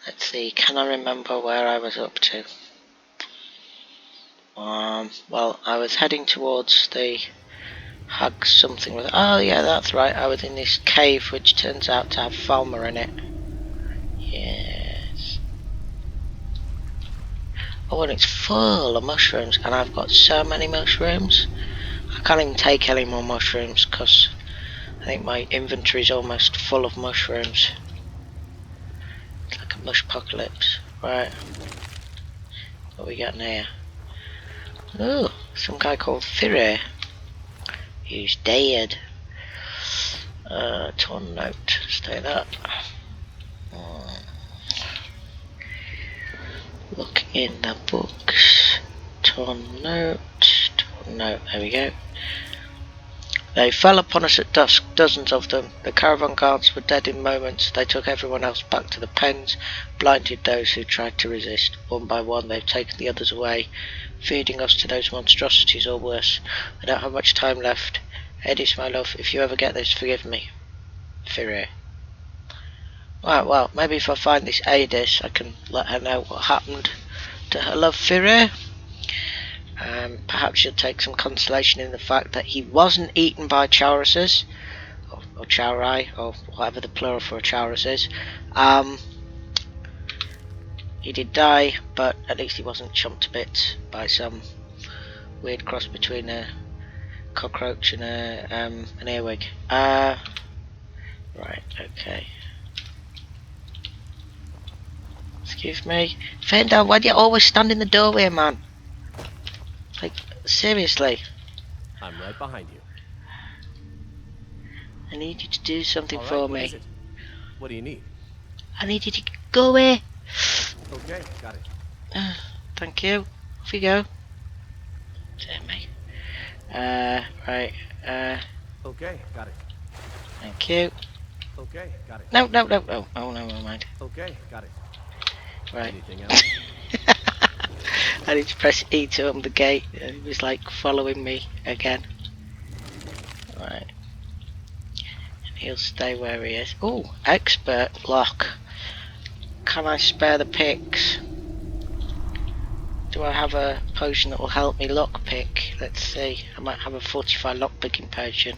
Let's see, can I remember where I was up to? Well, I was heading towards the Hug something with. Oh yeah, that's right. I was in this cave which turns out to have Falmer in it. Yes. Oh, and it's full of mushrooms, and I've got so many mushrooms. I can't even take any more mushrooms because I think my inventory is almost full of mushrooms. It's like a mush apocalypse. Right. What we got here? Oh, some guy called Fire. He's dead. Torn note. Stay that. Look in the books. Torn note. There we go. They fell upon us at dusk, dozens of them. The caravan guards were dead in moments. They took everyone else back to the pens, blinded those who tried to resist. One by one they've taken the others away, feeding us to those monstrosities or worse. I don't have much time left. Edis, my love, if you ever get this, forgive me. Fire. Right, well, maybe if I find this Edis, I can let her know what happened to her love Fire. Perhaps she'll take some consolation in the fact that he wasn't eaten by Chauruses, or Chaurai, or whatever the plural for a Chaurus is. He did die, but at least he wasn't chomped to bits by some weird cross between a cockroach and an earwig. Right, okay. Excuse me. Fender, why do you always stand in the doorway, man? Like, seriously. I'm right behind you. I need you to do something for me. What is it? What do you need? I need you to go away. Okay, got it. Thank you. Off you go. Damn me. Right. Okay, got it. Thank you. Okay, got it. No. Oh, no, never mind. Okay, got it. Right. Anything else? I need to press E to open the gate. He was like following me again. Right. And he'll stay where he is. Oh, expert lock. Can I spare the picks? Do I have a potion that will help me lockpick? Let's see. I might have a 45 lockpicking potion.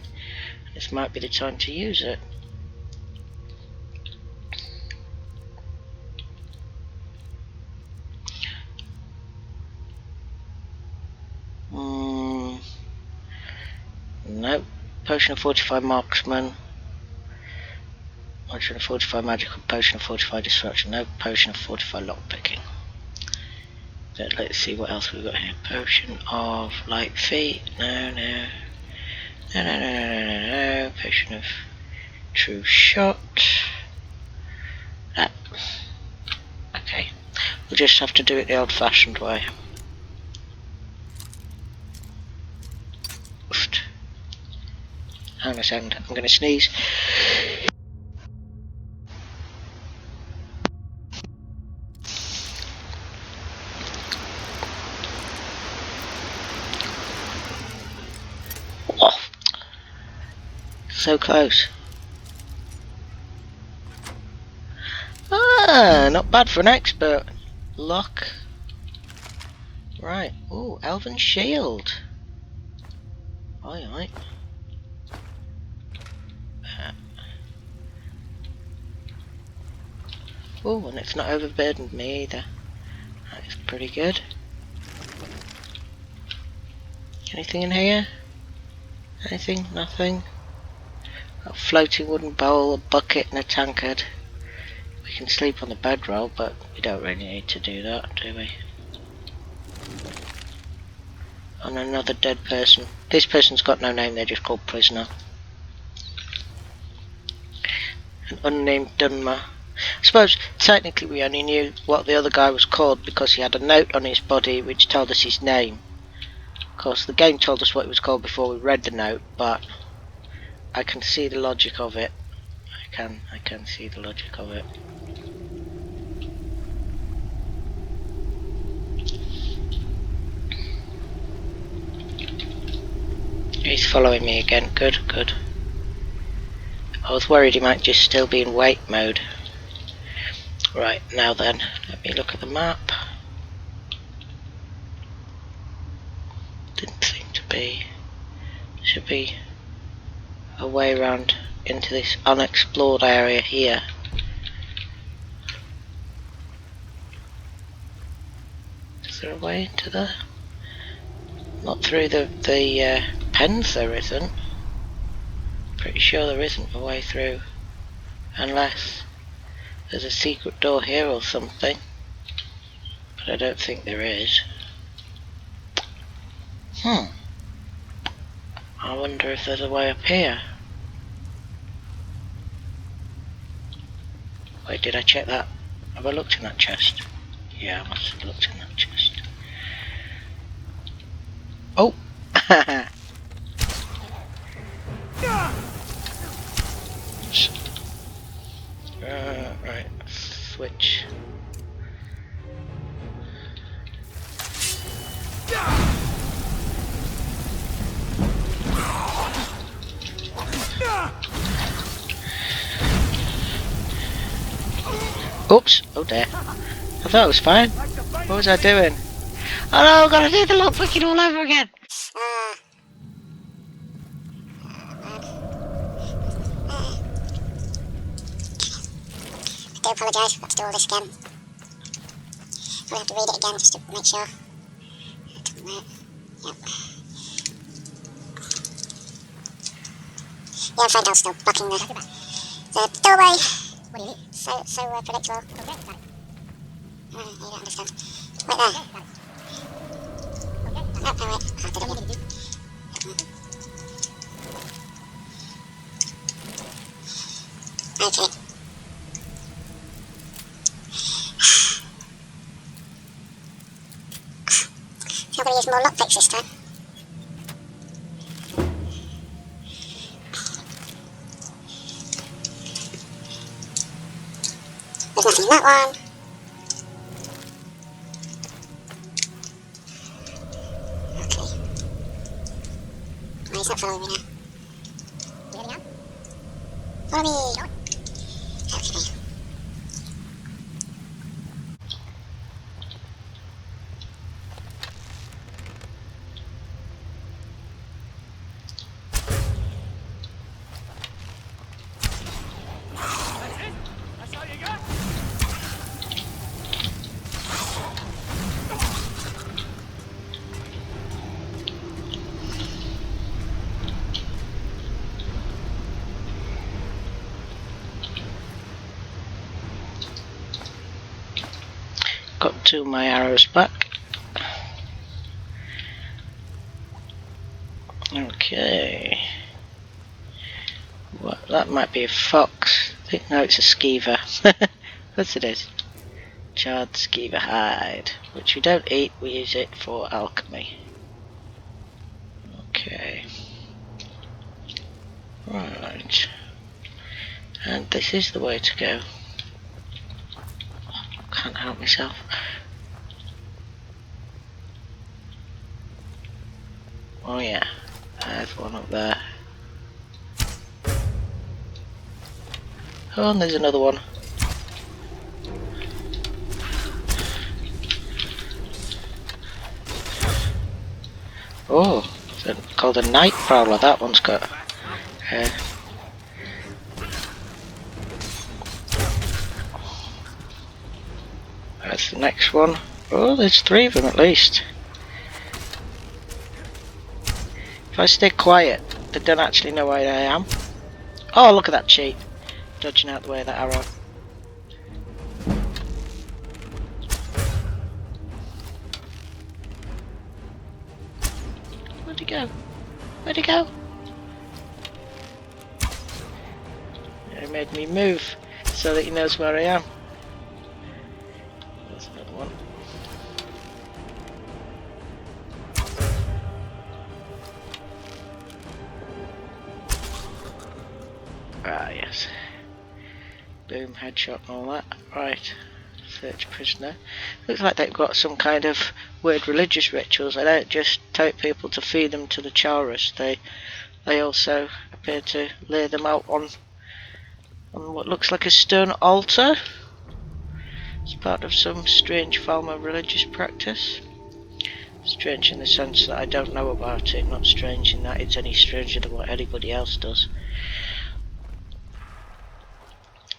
This might be the time to use it. Nope. Potion of 45 marksman. Potion of 45 magical. Potion of 45 destruction. No. Potion of 45 lockpicking. But let's see what else we've got here. Potion of light feet. No. Potion of true shot. Okay. We'll just have to do it the old fashioned way. Hang on a second, I'm going to sneeze. Oh, so close. Not bad for an expert. Lock. Right. Ooh, Elven Shield. Alright. Oh, and it's not overburdened me either. That is pretty good. Anything in here? Anything? Nothing? A floating wooden bowl, a bucket and a tankard. We can sleep on the bedroll, but we don't really need to do that, do we? On another dead person. This person's got no name, they're just called prisoner. An unnamed Dunmer. I suppose technically we only knew what the other guy was called because he had a note on his body which told us his name. Of course the game told us what he was called before we read the note, but I can see the logic of it. I can see the logic of it. He's following me again. Good. I was worried he might just still be in wait mode. Right, now then, let me look at the map. Didn't seem to be. Should be a way around into this unexplored area here. Is there a way into there? Not through the pens, there isn't. Pretty sure there isn't a way through, unless there's a secret door here or something. But I don't think there is. I wonder if there's a way up here. Wait, did I check that? Have I looked in that chest? Yeah, I must have looked in that chest. Oh! Right, switch. Oops! Oh dear. I thought it was fine. What was I doing? Oh no, I've got to do the lockpicking all over again! I do apologise, I've got to do all this again. I'll have to read it again just to make sure. Yep. Yeah, I'm afraid I was still blocking the doorway. What do you mean? So predictable. Okay, got it. You don't understand. Wait there. Okay, got it. Oh, wait. I did it again. Okay. I'm going to use more lockpicks this time. There's nothing in that one. Okay. Oh, he's not following me now. You heading out? Follow me! Okay. Got 2 of my arrows back. Okay. Well, that might be a fox. I think no, it's a skeever. Of course it is. Charred skeever hide, which we don't eat, we use it for alchemy. Okay. Right. And this is the way to go. Can't help myself. Oh yeah, there's one up there. Oh, and there's another one. Oh, it's called a night prowler. That one's got. That's the next one. Oh, there's 3 of them at least. If I stay quiet, they don't actually know where I am. Oh, look at that cheat. Dodging out the way of that arrow. Where'd he go? Where'd he go? He made me move so that he knows where I am. There's another one. Ah, yes. Boom, headshot and all that. Right. Search prisoner. Looks like they've got some kind of weird religious rituals. They don't just take people to feed them to the Chaurus. They also appear to lay them out on what looks like a stone altar. part of some strange Falmer religious practice. Strange in the sense that I don't know about it, not strange in that it's any stranger than what anybody else does.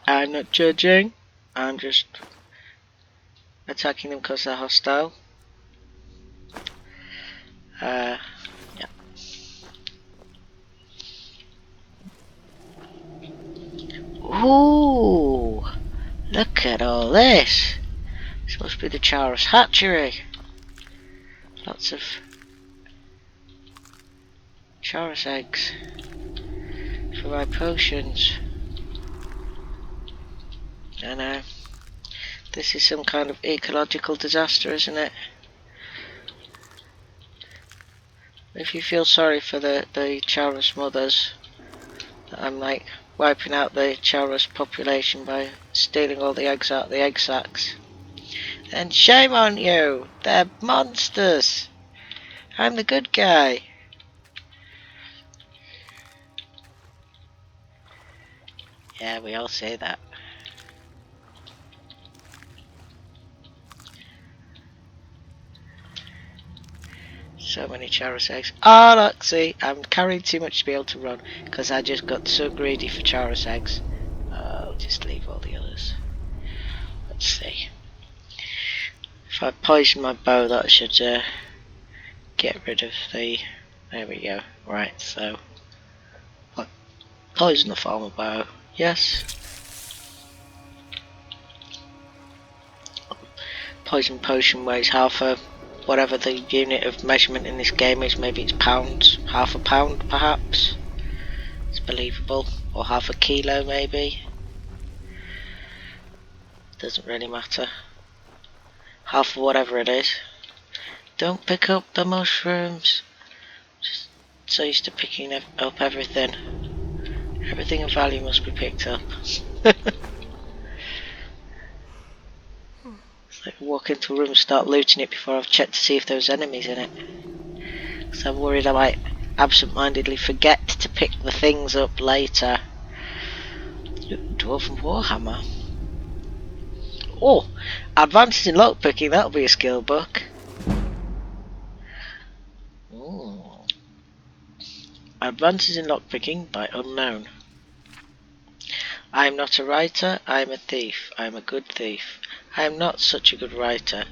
I'm not judging, I'm just attacking them because they're hostile. Yeah. Ooh! Look at all this! This must be the Charos hatchery. Lots of Charos eggs for my potions. I know. This is some kind of ecological disaster, isn't it? If you feel sorry for the Charos mothers, I'm like wiping out the Charos population by stealing all the eggs out of the egg sacs. And shame on you! They're monsters! I'm the good guy! Yeah, we all say that. So many Charos eggs. Oh look, see, I'm carrying too much to be able to run because I just got so greedy for Charos eggs. I'll just leave all the others. Let's see. If I poison my bow, that should get rid of the... There we go. Right, so... Poison the Falmer bow. Yes. Poison potion weighs half a... whatever the unit of measurement in this game is. Maybe it's pounds. Half a pound, perhaps. It's believable. Or half a kilo, maybe. Doesn't really matter. Half of whatever it is. Don't pick up the mushrooms. Just so used to picking up everything. Everything of value must be picked up. It's like walk into a room and start looting it before I've checked to see if there's enemies in it. Because I'm worried I might absent-mindedly forget to pick the things up later. Dwarven Warhammer. Oh! Advances in lockpicking, that'll be a skill book. Ooh. Advances in lockpicking by unknown. I am not a writer, I am a thief. I am a good thief. I am not such a good writer.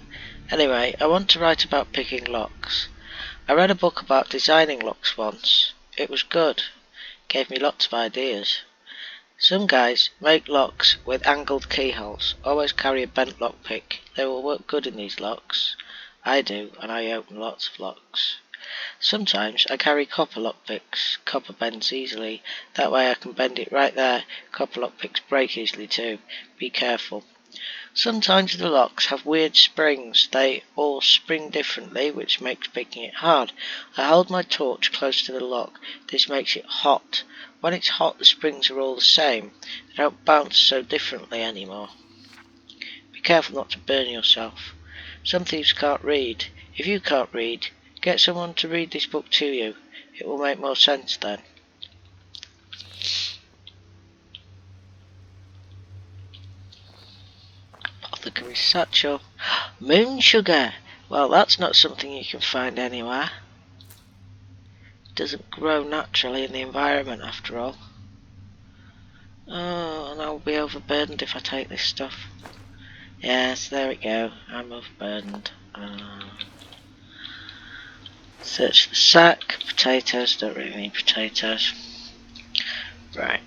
Anyway, I want to write about picking locks. I read a book about designing locks once. It was good. Gave me lots of ideas. Some guys make locks with angled keyholes. Always carry a bent lockpick. They will work good in these locks. I do, and I open lots of locks. Sometimes I carry copper lockpicks. Copper bends easily. That way I can bend it right there. Copper lockpicks break easily too. Be careful. Sometimes the locks have weird springs. They all spring differently, which makes picking it hard. I hold my torch close to the lock. This makes it hot. When it's hot, the springs are all the same. They don't bounce so differently anymore. Be careful not to burn yourself. Some thieves can't read. If you can't read, get someone to read this book to you. It will make more sense then. Apothecary satchel. Moon sugar. Well, that's not something you can find anywhere. It doesn't grow naturally in the environment after all. Oh, and I'll be overburdened if I take this stuff. Yes, there we go. I'm overburdened. Search the sack. Potatoes. Don't really need potatoes. Right.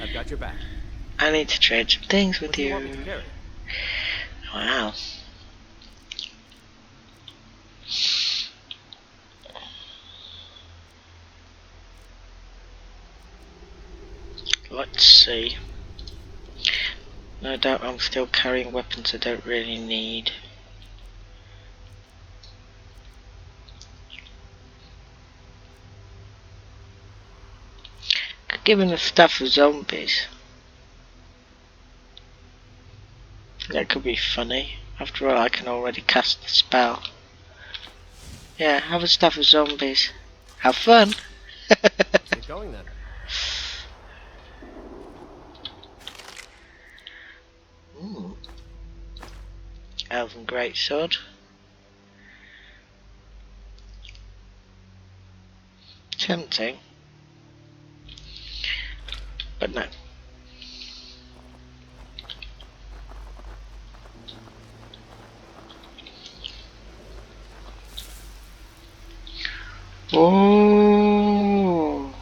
I've got your back. I need to trade some things with What do you you. want me to carry? Wow. Let's see. No doubt I'm still carrying weapons I don't really need. Could give him the stuff of zombies. That could be funny. After all, I can already cast the spell. Yeah, have a stuff of zombies. Have fun! Let's get going then. elven greatsword. Tempting, but no. Oh,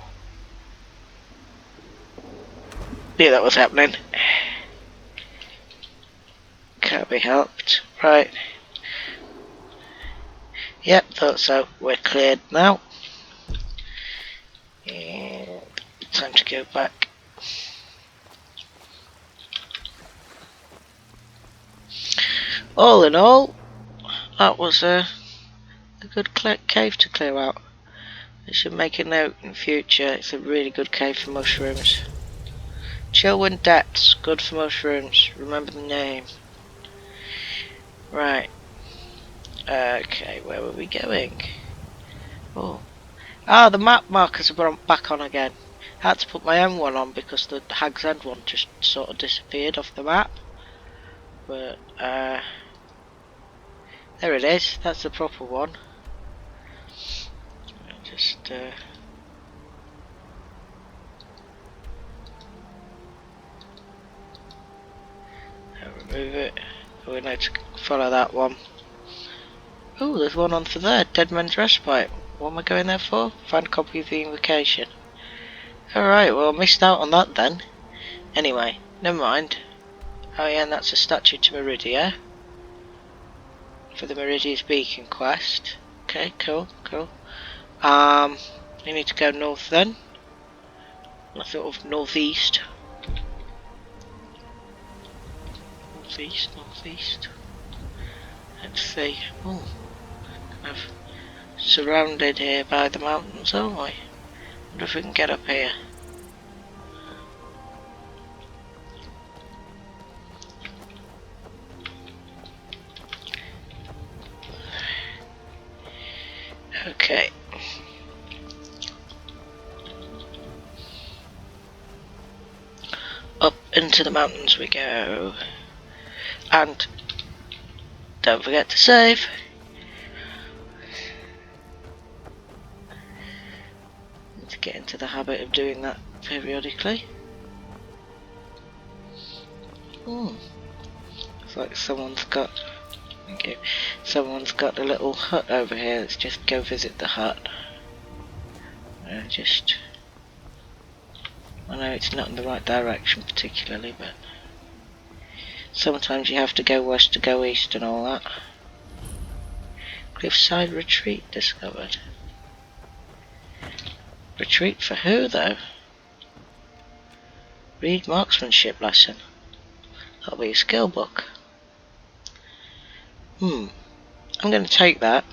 knew that was happening. Can't be helped. Right. Yep, thought so. We're cleared now. And time to go back. All in all, that was a good cave to clear out. I should make a note in future. It's a really good cave for mushrooms. Chillwind Depths, good for mushrooms. Remember the name. Right. Okay, where were we going? Oh. Ah, the map markers are back on again. I had to put my own one on because the Hag's End one just sort of disappeared off the map. But, there it is. That's the proper one. Just, remove it. We need to follow that one. Oh, there's one on for there. Dead Man's Respite. What am I going there for? Find a copy of the invocation. Alright, well I missed out on that then. Anyway, never mind. Oh yeah, and that's a statue to Meridia. For the Meridia's Beacon quest. Okay, cool. You need to go north then. Sort of northeast. Northeast. Let's see. Oh, kind of surrounded here by the mountains, aren't we? Wonder if we can get up here. Okay. Up into the mountains we go. And don't forget to save. Need to get into the habit of doing that periodically. It's like someone's got a little hut over here. Let's just go visit the hut. I know it's not in the right direction particularly, but sometimes you have to go west to go east and all that. Cliffside retreat discovered. Retreat for who though? Read marksmanship lesson. That'll be a skill book. I'm going to take that.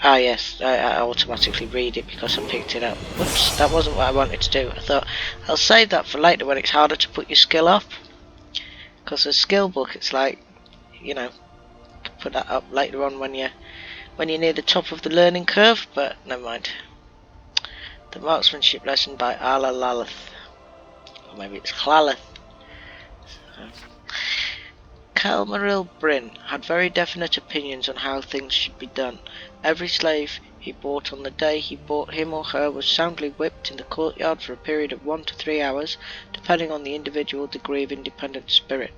Ah yes, I automatically read it because I picked it up. Whoops, that wasn't what I wanted to do. I thought I'll save that for later when it's harder to put your skill up. Because a skill book, it's like, you know, put that up later on when you're near the top of the learning curve, but never mind. The marksmanship lesson by Ala Lalith. Or maybe it's Hlalith. Calmaril Bryn had very definite opinions on how things should be done. Every slave he bought on the day he bought him or her was soundly whipped in the courtyard for a period of 1 to 3 hours, depending on the individual degree of independent spirit.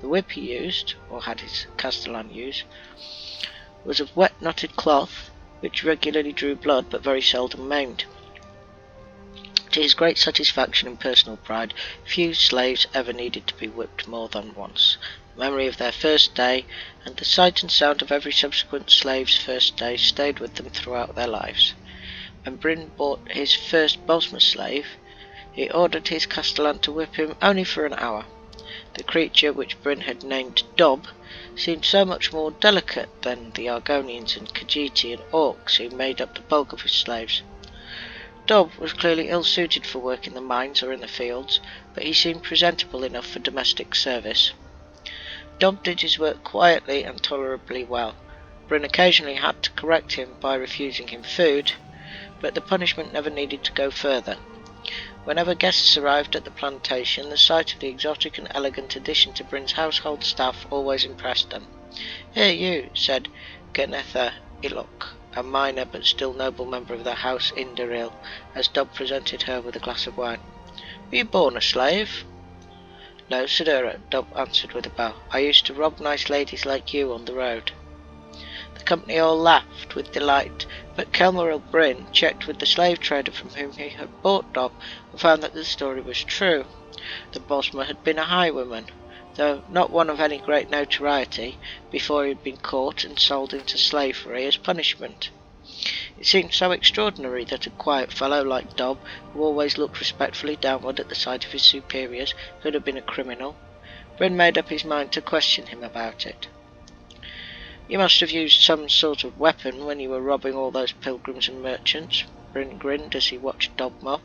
The whip he used, or had his castellan use, was of wet knotted cloth, which regularly drew blood but very seldom maimed. To his great satisfaction and personal pride, few slaves ever needed to be whipped more than once. The memory of their first day, and the sight and sound of every subsequent slave's first day, stayed with them throughout their lives. When Bryn bought his first Bosmer slave, he ordered his castellan to whip him only for an hour. The creature, which Bryn had named Dob, seemed so much more delicate than the Argonians and Khajiiti and Orcs who made up the bulk of his slaves. Dob was clearly ill-suited for work in the mines or in the fields, but he seemed presentable enough for domestic service. Dob did his work quietly and tolerably well. Bryn occasionally had to correct him by refusing him food, but the punishment never needed to go further. Whenever guests arrived at the plantation, the sight of the exotic and elegant addition to Bryn's household staff always impressed them. "Here you," said Ganetha Ilok, a minor but still noble member of the House Indaril, as Dob presented her with a glass of wine. "Were you born a slave?" "No, Sidura," Dob answered with a bow. "I used to rob nice ladies like you on the road." The company all laughed with delight, but Kelmer Bryn checked with the slave trader from whom he had bought Dob, and found that the story was true. The Bosmer had been a highwayman, though not one of any great notoriety, before he had been caught and sold into slavery as punishment. It seemed so extraordinary that a quiet fellow like Dob, who always looked respectfully downward at the sight of his superiors, could have been a criminal. Bryn made up his mind to question him about it. "You must have used some sort of weapon when you were robbing all those pilgrims and merchants," Bryn grinned as he watched Dob mob.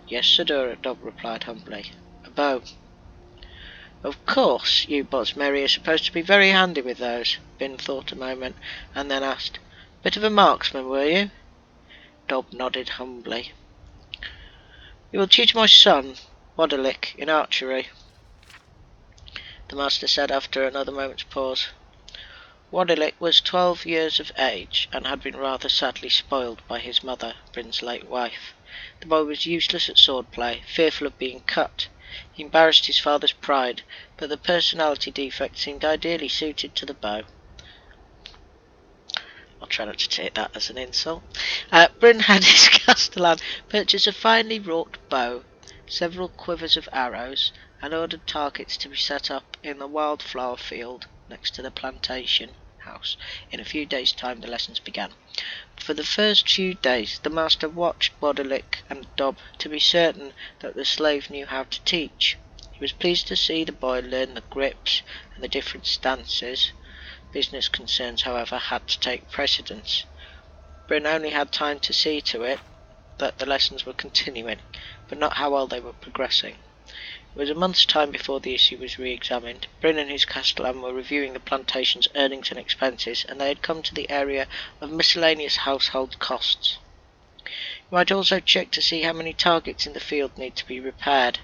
"Yes, Sidura," Dob replied humbly. "A bow." "Of course, you Bosmeri are supposed to be very handy with those." Bryn thought a moment, and then asked, "Bit of a marksman, were you?" Dob nodded humbly. "You will teach my son, Wodalik, in archery," the master said after another moment's pause. Wodalik was 12 years of age, and had been rather sadly spoiled by his mother, Bryn's late wife. The boy was useless at sword-play, fearful of being cut. He embarrassed his father's pride, but the personality defect seemed ideally suited to the bow. I'll try not to take that as an insult. Bryn had his castellan purchase a finely wrought bow, several quivers of arrows, and ordered targets to be set up in the wildflower field next to the plantation house. In a few days' time the lessons began. For the first few days the master watched Bodalik and Dob to be certain that the slave knew how to teach. He was pleased to see the boy learn the grips and the different stances. Business concerns, however, had to take precedence. Bryn only had time to see to it that the lessons were continuing, but not how well they were progressing. It was a month's time before the issue was re-examined. Bryn and his castellan were reviewing the plantation's earnings and expenses, and they had come to the area of miscellaneous household costs. "You might also check to see how many targets in the field need to be repaired."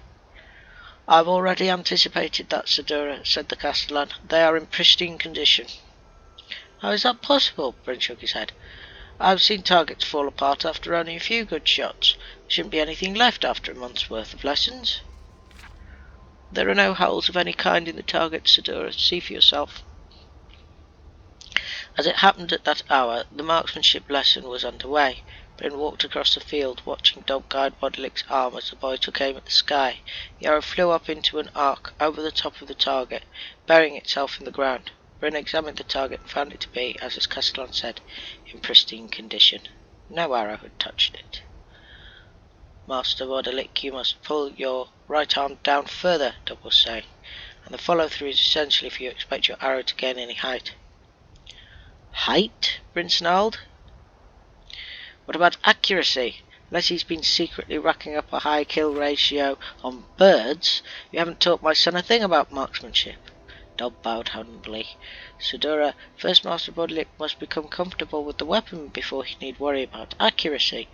"I've already anticipated that, Sidura," said the castellan. "They are in pristine condition." "How is that possible?" Bryn shook his head. "I've seen targets fall apart after only a few good shots. There shouldn't be anything left after a month's worth of lessons." "There are no holes of any kind in the targets, Sidura. See for yourself." As it happened at that hour, the marksmanship lesson was under way. Bryn walked across the field, watching Dob guide Wodlik's arm as the boy took aim at the sky. The arrow flew up into an arc over the top of the target, burying itself in the ground. Bryn examined the target and found it to be, as his castellan said, in pristine condition. No arrow had touched it. "Master Wodalik, you must pull your right arm down further," Dob was saying, "and the follow-through is essential if you expect your arrow to gain any height." "Height?" Bryn snarled. "What about accuracy? Unless he's been secretly racking up a high kill ratio on birds, you haven't taught my son a thing about marksmanship." Dob bowed humbly. "Sidura, first Master Wodalik must become comfortable with the weapon before he need worry about accuracy.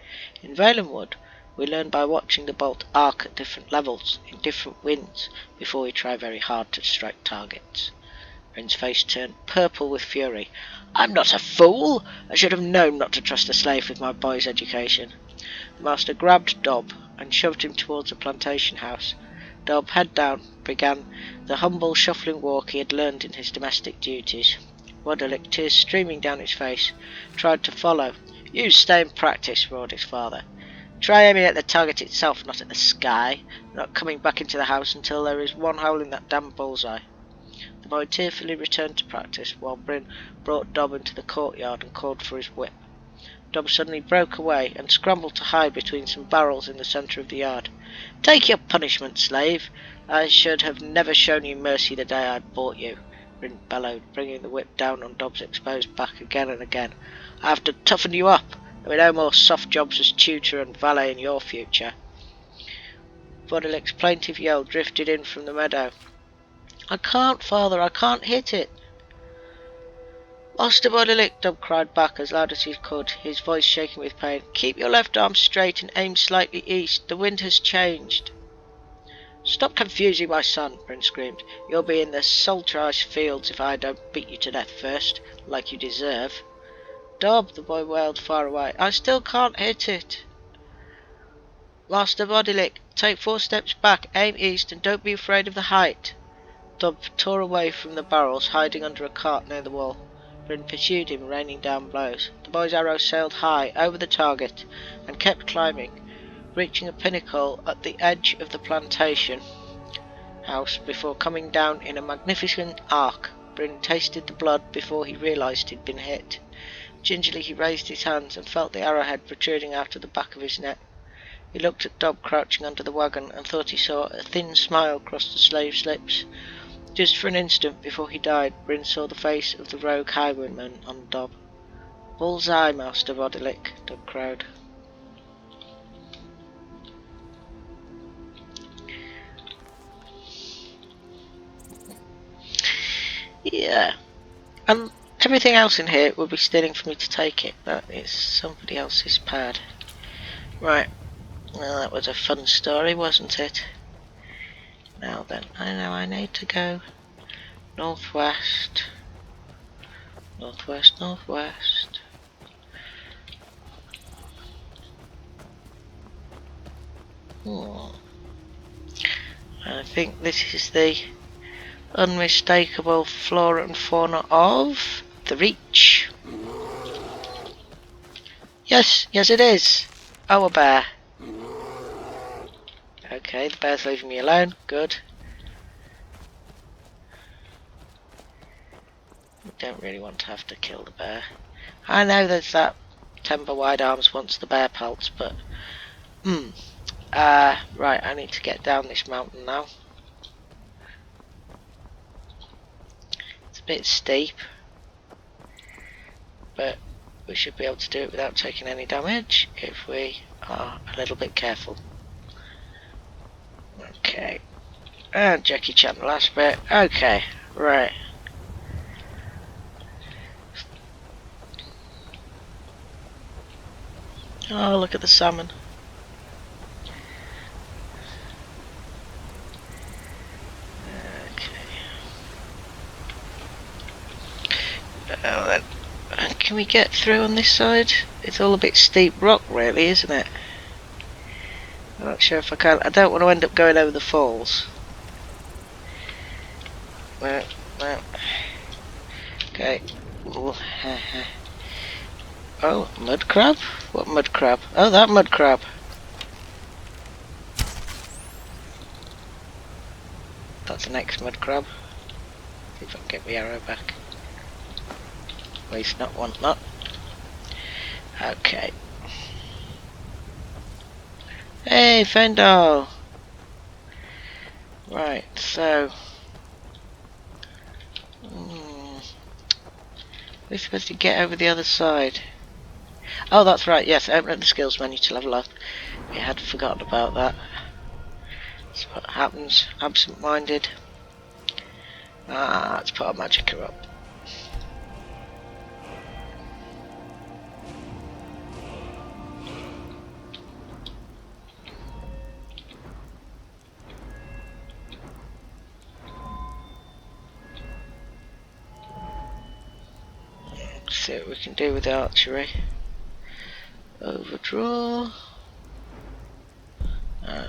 In Valenwood, we learn by watching the bolt arc at different levels, in different winds, before we try very hard to strike targets." Bryn's face turned purple with fury. "I'm not a fool! I should have known not to trust a slave with my boy's education." The master grabbed Dob and shoved him towards the plantation house. Dob, head down, began the humble shuffling walk he had learned in his domestic duties. Wodalik, tears streaming down his face, tried to follow. "You stay and practice," roared his father. "Try aiming at the target itself, not at the sky. Not coming back into the house until there is one hole in that damn bullseye." The boy tearfully returned to practice, while Bryn brought Dob into the courtyard and called for his whip. Dob suddenly broke away and scrambled to hide between some barrels in the centre of the yard. "Take your punishment, slave! I should have never shown you mercy the day I'd bought you," Bryn bellowed, bringing the whip down on Dob's exposed back again and again. "I have to toughen you up. There'll be no more soft jobs as tutor and valet in your future." Wodilik's plaintive yell drifted in from the meadow. "I can't, father, I can't hit it." Master Bodilick, Dub cried back as loud as he could, his voice shaking with pain. Keep your left arm straight and aim slightly east. The wind has changed. Stop confusing my son, Bryn screamed. You'll be in the sultry fields if I don't beat you to death first, like you deserve. Dub, the boy wailed far away. I still can't hit it. Master Bodilick, take 4 steps back, aim east, and don't be afraid of the height. Dub tore away from the barrels, hiding under a cart near the wall. Bryn pursued him, raining down blows. The boy's arrow sailed high over the target and kept climbing, reaching a pinnacle at the edge of the plantation house before coming down in a magnificent arc. Bryn tasted the blood before he realised he'd been hit. Gingerly he raised his hands and felt the arrowhead protruding out of the back of his neck. He looked at Dob crouching under the wagon and thought he saw a thin smile cross the slave's lips. Just for an instant before he died, Bryn saw the face of the rogue highwayman on Dob. Bullseye, Master Bodilick, Dob crowed. Yeah, and everything else in here would be stealing for me to take it. That is somebody else's pad. Right, well that was a fun story, wasn't it? Now then, I know I need to go northwest, northwest, northwest. I think this is the unmistakable flora and fauna of the Reach. Yes, yes it is. Oh, a bear. Okay, the bear's leaving me alone. Good. We don't really want to have to kill the bear. I know there's that Timber Wide Arms wants the bear pelts, but right, I need to get down this mountain now. It's a bit steep, but we should be able to do it without taking any damage if we are a little bit careful. Okay, and Jackie Chan the last bit. Okay, right. Oh, look at the salmon. Okay. Can we get through on this side? It's all a bit steep rock really, isn't it? I'm not sure if I can. I don't want to end up going over the falls. Well. Okay. Oh, mud crab? What mud crab? Oh, that mud crab. That's the next mud crab. See if I can get my arrow back. Waste not, want not. Okay. Hey, Fendal! Right, so... we're supposed to get over the other side. Oh, that's right, yes, open the skills menu to level up. I had forgotten about that. That's what happens, absent-minded. Let's put our magicka up. See what we can do with the archery. Overdraw. I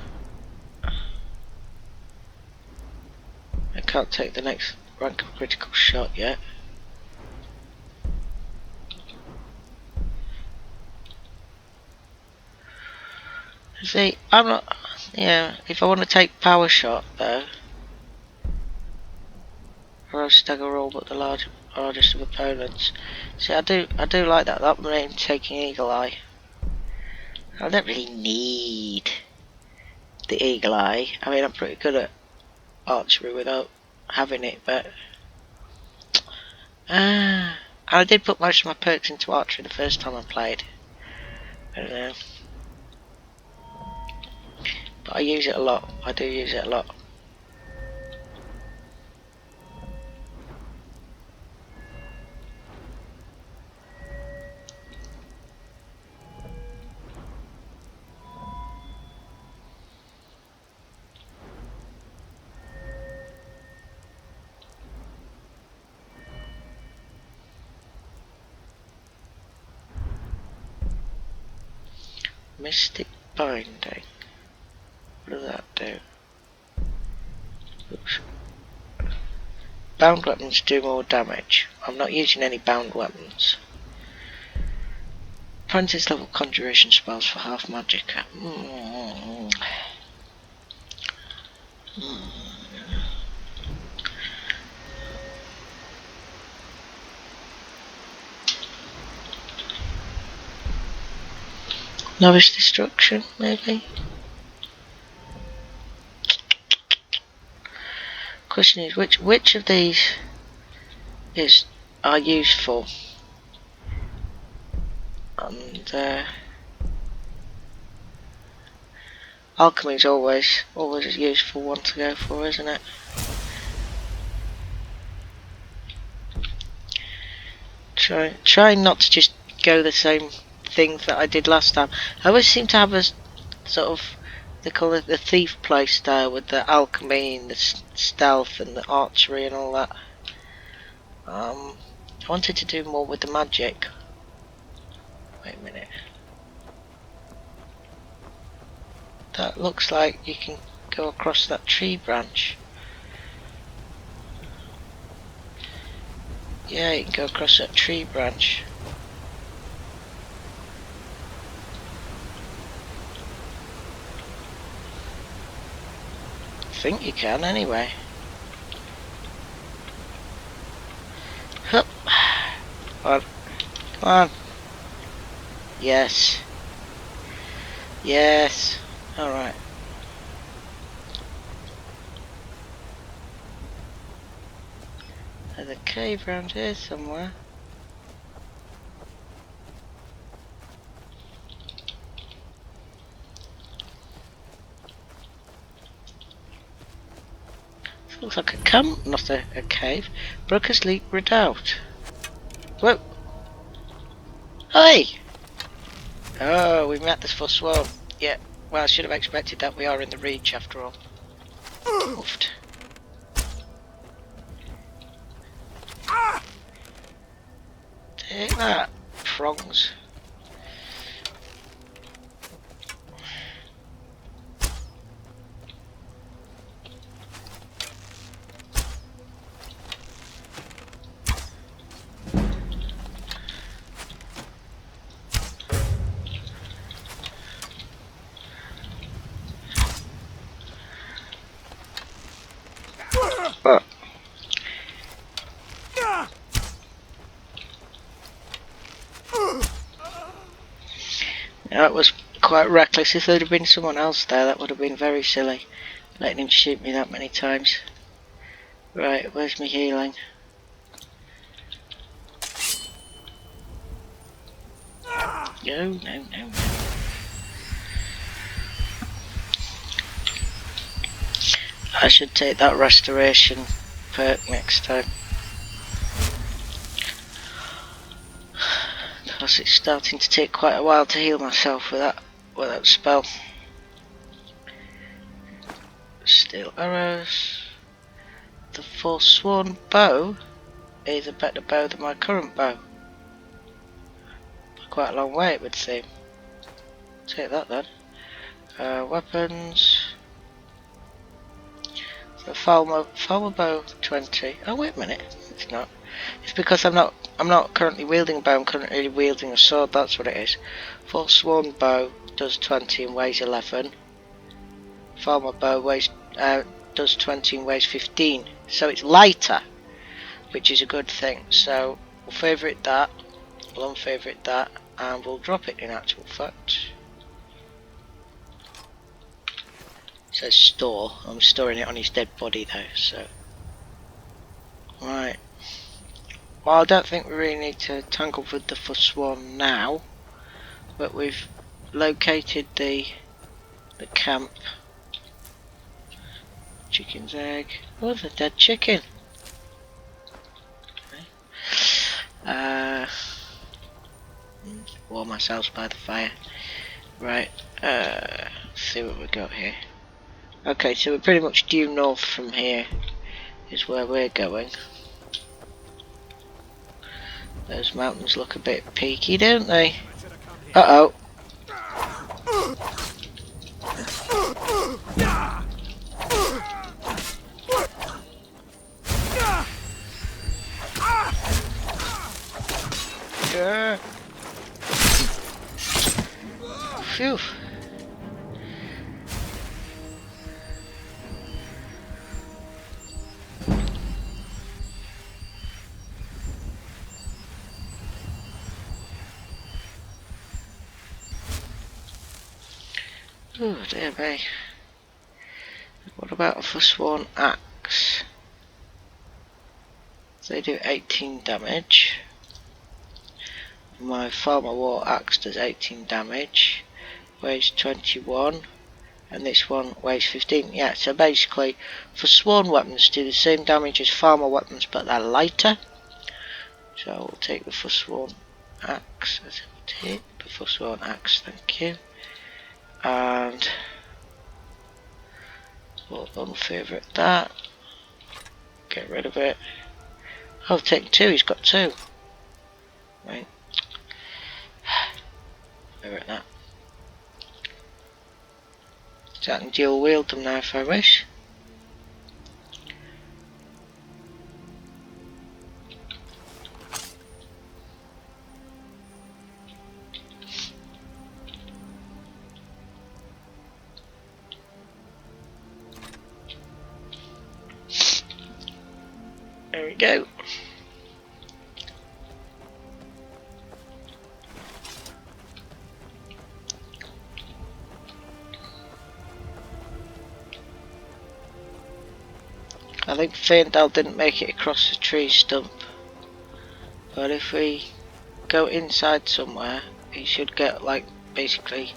can't take the next rank of critical shot yet. See, I'm not. Yeah, if I want to take power shot though, or I'll stagger roll but the largest of opponents. See, I do like that. That means taking Eagle Eye. I don't really need the Eagle Eye. I mean, I'm pretty good at archery without having it, but I did put most of my perks into archery the first time I played. I don't know, but I use it a lot. I do use it a lot. Mystic Binding. What does that do? Oops. Bound weapons do more damage. I'm not using any bound weapons. Apprentice level conjuration spells for half magic. Novice destruction, maybe? Question is, which of these are useful? And alchemy's always a useful one to go for, isn't it? Trying not to just go the same thing that I did last time. I always seem to have a sort of, they call it the thief play style with the alchemy and the stealth and the archery and all that. I wanted to do more with the magic. Wait a minute. That looks like you can go across that tree branch. Yeah, you can go across that tree branch. I think you can anyway. Hup. Come on. Yes. Yes. Alright. There's a cave around here somewhere. This looks like a camp, not a cave. Broker's Leap Redoubt. Whoa! Hey! Oh, we met this Foresworn. Yeah, well, I should have expected that. We are in the Reach after all. Oofed. Take that, prongs. Oh. That was quite reckless. If there had been someone else there, that would have been very silly, letting him shoot me that many times. Right, where's my healing? No, no, no, no. I should take that restoration perk next time. Because it's starting to take quite a while to heal myself with that spell. Steel arrows. The Foresworn bow is a better bow than my current bow. Quite a long way it would seem. Take that then. Weapons. The Falmer bow 20. Oh wait a minute, it's not. It's because I'm not currently wielding a bow. I'm currently wielding a sword. That's what it is. Foresworn bow does 20 and weighs 11. Falmer bow does 20 and weighs 15. So it's lighter, which is a good thing. So we'll favourite that. We'll unfavourite that, and we'll drop it in actual fact. It says store. I'm storing it on his dead body though, so. Right. Well, I don't think we really need to tangle with the Foresworn now, but we've located the camp. Chicken's egg. Oh, the dead chicken. Okay. Warm ourselves by the fire. Right. Let's see what we got here. Okay, so we're pretty much due north from here. Is where we're going. Those mountains look a bit peaky, don't they? Uh oh. Yeah. Phew. Oh dear me. What about a Foresworn axe? They do 18 damage. My Falmer war axe does 18 damage. Weighs 21. And this one weighs 15. Yeah, so basically Foresworn weapons do the same damage as Falmer weapons, but they're lighter. So we'll take the Foresworn axe. Let's take the Foresworn axe, thank you. And we'll unfavourite that. Get rid of it. I'll take two, he's got two. Right. Favourite that. So I can dual wield them now if I wish. There we go. I think Faendal didn't make it across the tree stump, but if we go inside somewhere, he should get like basically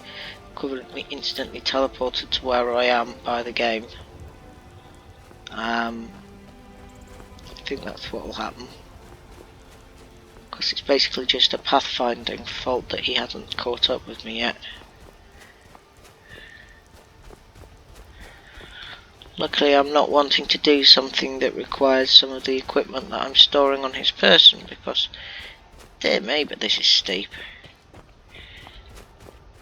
equivalently instantly teleported to where I am by the game. I think that's what will happen, because it's basically just a pathfinding fault that he hasn't caught up with me yet. Luckily I'm not wanting to do something that requires some of the equipment that I'm storing on his person, because dear me, but this is steep.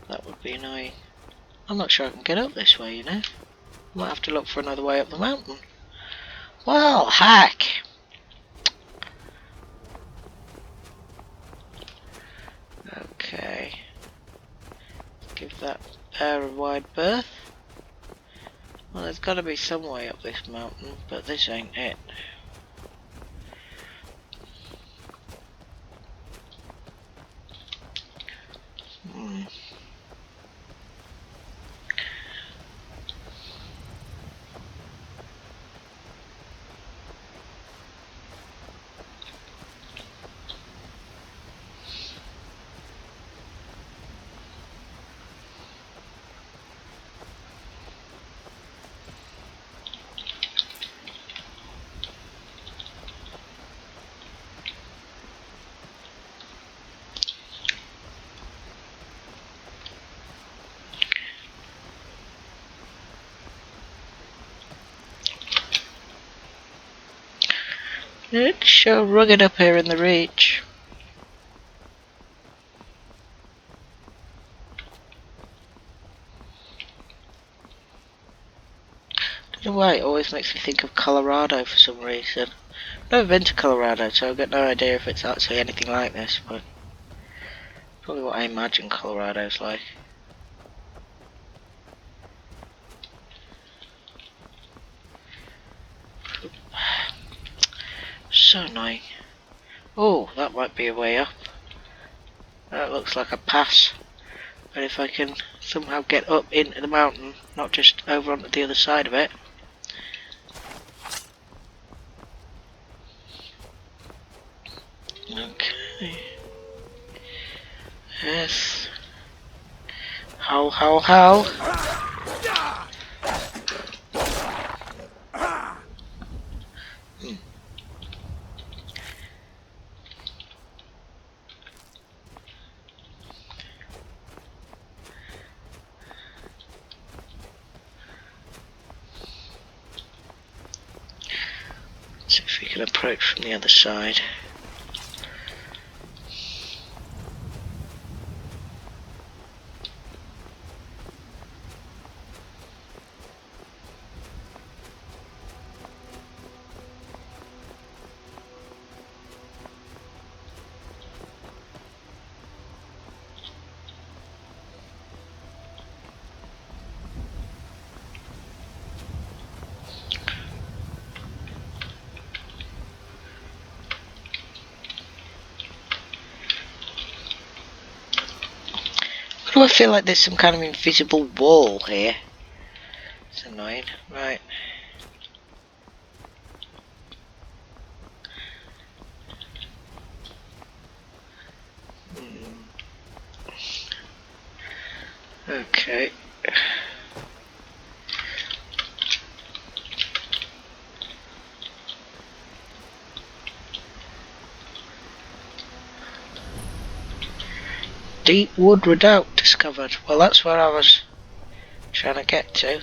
That would be annoying. I'm not sure I can get up this way, you know. Might have to look for another way up the mountain. Well, heck! Okay. Give that pair a wide berth. Well, there's got to be some way up this mountain, but this ain't it. It's sure rugged up here in the reach. Don't know why it always makes me think of Colorado for some reason. I've never been to Colorado, so I've got no idea if it's actually anything like this, but probably what I imagine Colorado's like. So annoying. Oh, that might be a way up. That looks like a pass. But if I can somehow get up into the mountain, not just over onto the other side of it. Okay. Yes. How? See if we can approach from the other side. Oh, I feel like there's some kind of invisible wall here. It's annoying. Right. Okay. Deep wood redoubt discovered. Well, that's where I was trying to get to.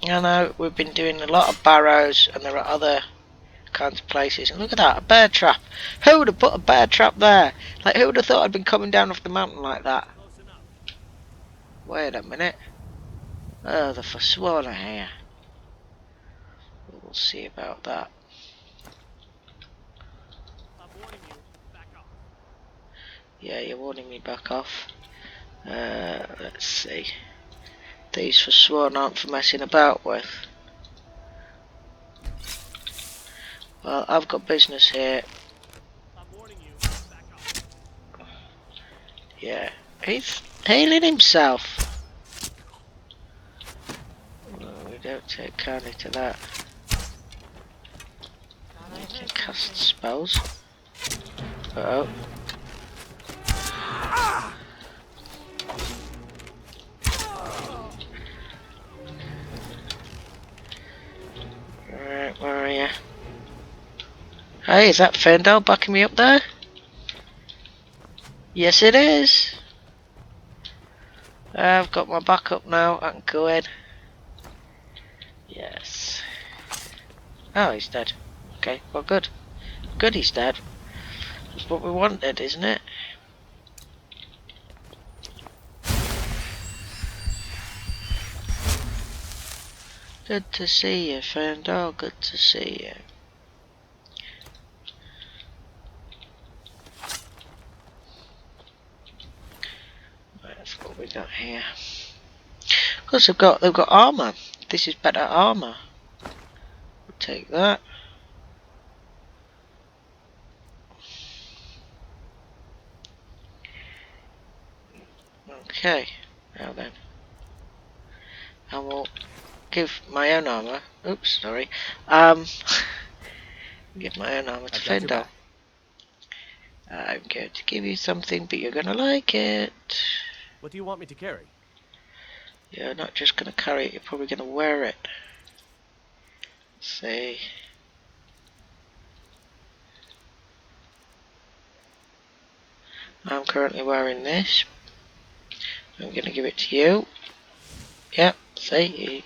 I know we've been doing a lot of barrows, and there are other kinds of places. And look at that, a bear trap. Who would have put a bear trap there? Like, who would have thought I'd been coming down off the mountain like that? Wait a minute. Oh, the Foresworn are here. We'll see about that. I'm warning you. Back off. Yeah, you're warning me back off. Let's see. These Foresworn aren't for messing about with. Well, I've got business here. I'm warning you. Back off. Yeah, he's healing himself. Well, we don't take kindly to that. You can cast spells. Uh oh. Alright, where are you? Hey, is that Fendel backing me up there? Yes, it is. I've got my backup now. I can go in. Yes. Oh, he's dead. Okay, well, good. Good, he's dead. That's what we wanted, isn't it? Good to see you, Fendel. Good to see you. Right, that's what we got here. Of course, they've got armor. This is better armor. We'll take that. Okay, now then. I will give my own armor. Oops, sorry. Give my own armor to Fendel. I'm going to give you something, but you're gonna like it. What do you want me to carry? You're not just gonna carry it, you're probably gonna wear it. Let's see. I'm currently wearing this. I'm gonna give it to you. Yep, see, he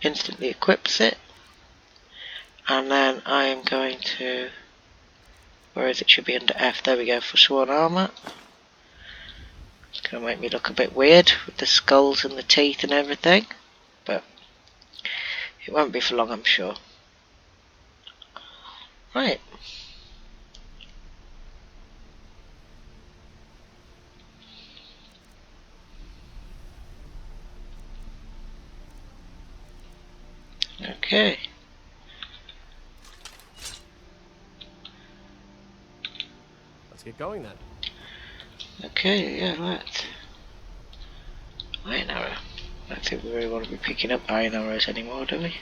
instantly equips it. And then I am going to... Where is it? Should be under F. There we go, Foresworn armor. It's going to make me look a bit weird with the skulls and the teeth and everything. But it won't be for long, I'm sure. Right. Okay. Let's get going then. Okay, yeah, let's. Iron arrow. I don't think we really want to be picking up iron arrows anymore, do we?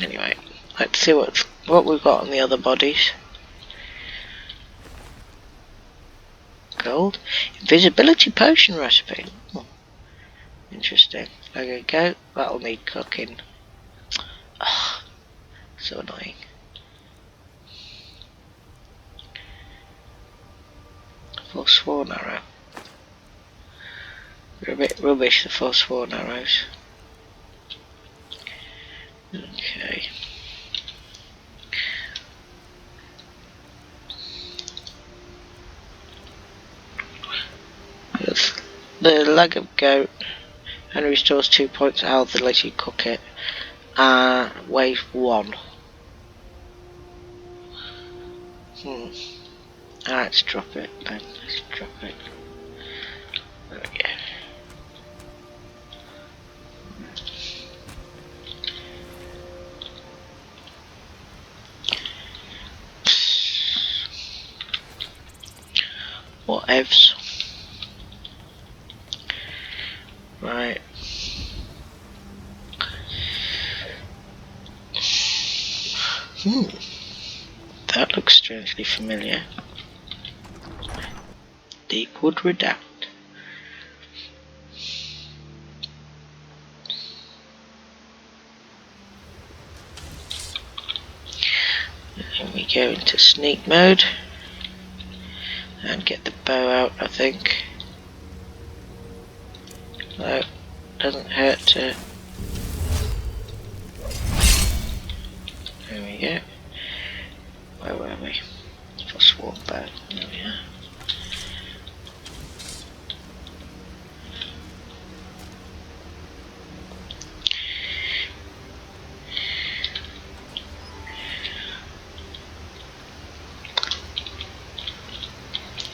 Anyway, let's see what we've got on the other bodies. Gold. Invisibility potion recipe. Oh, interesting. There we go. That'll need cooking. Ugh, so annoying. Foresworn arrow. They're a bit rubbish, the Foresworn arrows. Okay. The leg of goat and restores 2 points of health unless you cook it. Wave 1. Let's drop it then. Let's drop it. There we go. Evs. Right. That looks strangely familiar. Deepwood Redact. And we go into sneak mode and get the bow out, I think. No, doesn't hurt to. There we go. Where were we? Foresworn bow. There we are.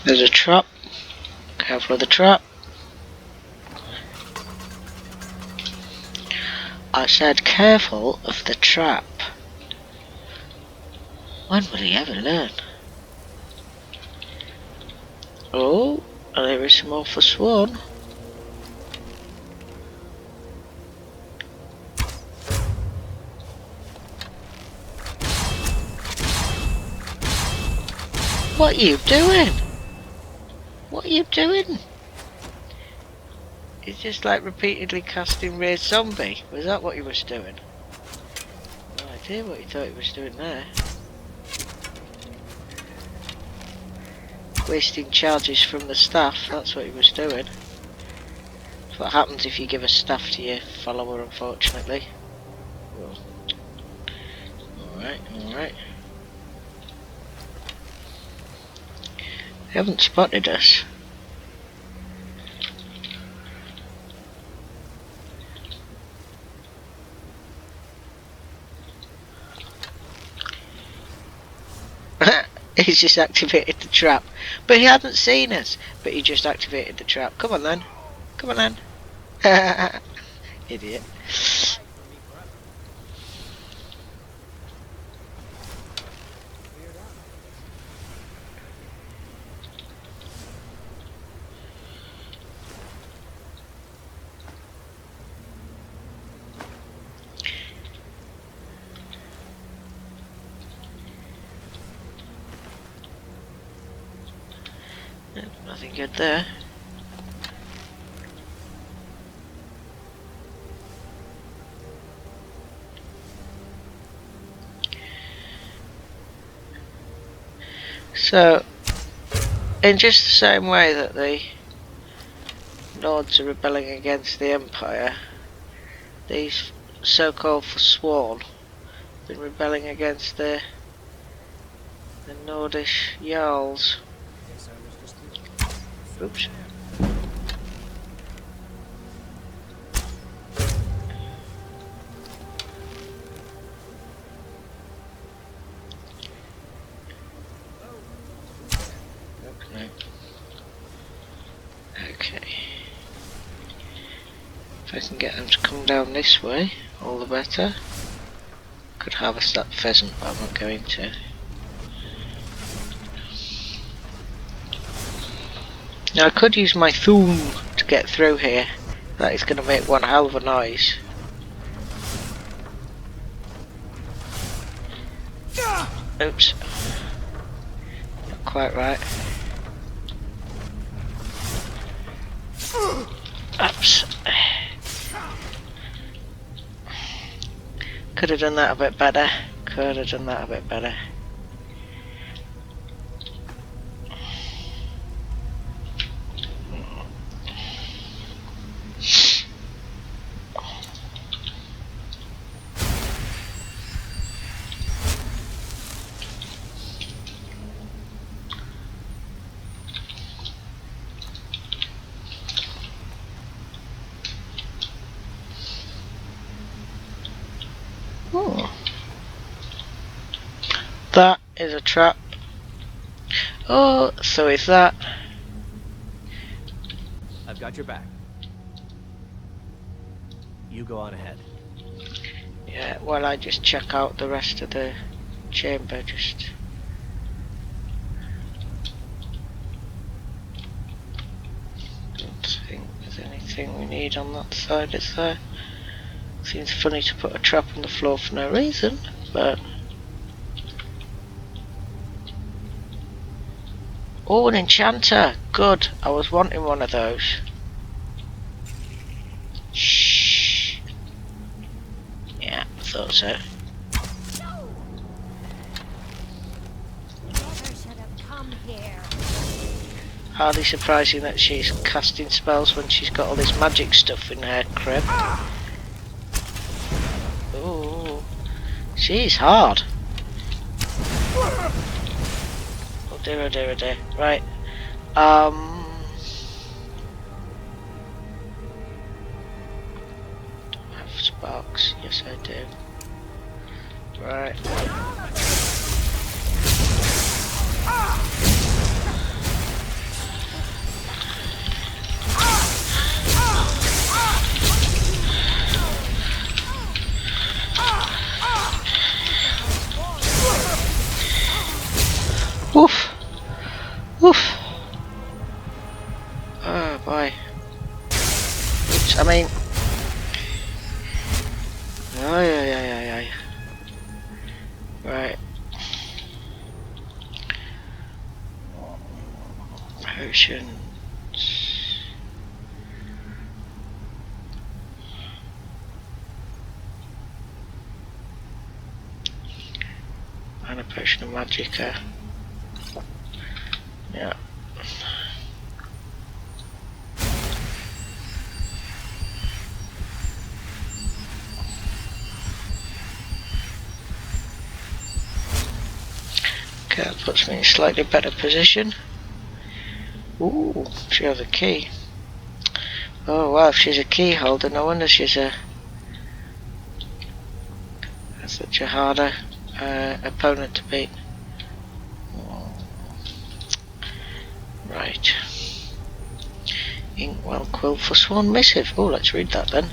There's a trap. Careful of the trap. I said careful of the trap. When will he ever learn? Oh, there is some more Foresworn. What are you doing? What are you doing? He's just like repeatedly casting Raised Zombie. Was that what he was doing? No idea what he thought he was doing there. Wasting charges from the staff, that's what he was doing. That's what happens if you give a staff to your follower, unfortunately. Alright, alright. They haven't spotted us. He's just activated the trap. But he hadn't seen us. But he just activated the trap. Come on then. Come on then. Idiot. Nothing good there. So, in just the same way that the Lords are rebelling against the Empire, these so-called Foresworn have been rebelling against the Nordish Jarls. Oops. Okay. If I can get them to come down this way, all the better. Could harvest that pheasant, but I'm not going to. Now I could use my thum to get through here. That is going to make one hell of a noise. Oops. Not quite right. Oops. Could have done that a bit better. Could have done that a bit better. That is a trap. Oh, so is that. I've got your back. You go on ahead. Yeah, well, I just check out the rest of the chamber, just. think there's anything we need on that side, is there? Seems funny to put a trap on the floor for no reason, but... Oh, an enchanter! Good, I was wanting one of those. Shh. Yeah, I thought so. Hardly surprising that she's casting spells when she's got all this magic stuff in her crib. Ooh, she's hard. Oh dear, oh dear, oh dear. Right. I have sparks. Yes, I do. Right. Woof! Woof! Oh boy. Oops, I mean... Oh yeah. Right. Potions. And a potion of magicka. Yeah. Okay, that puts me in a slightly better position. Ooh, she has a key. Oh wow, if she's a key holder, no wonder she's such a harder opponent to beat. Right. Inkwell Quill Foresworn Missive. Oh, let's read that then.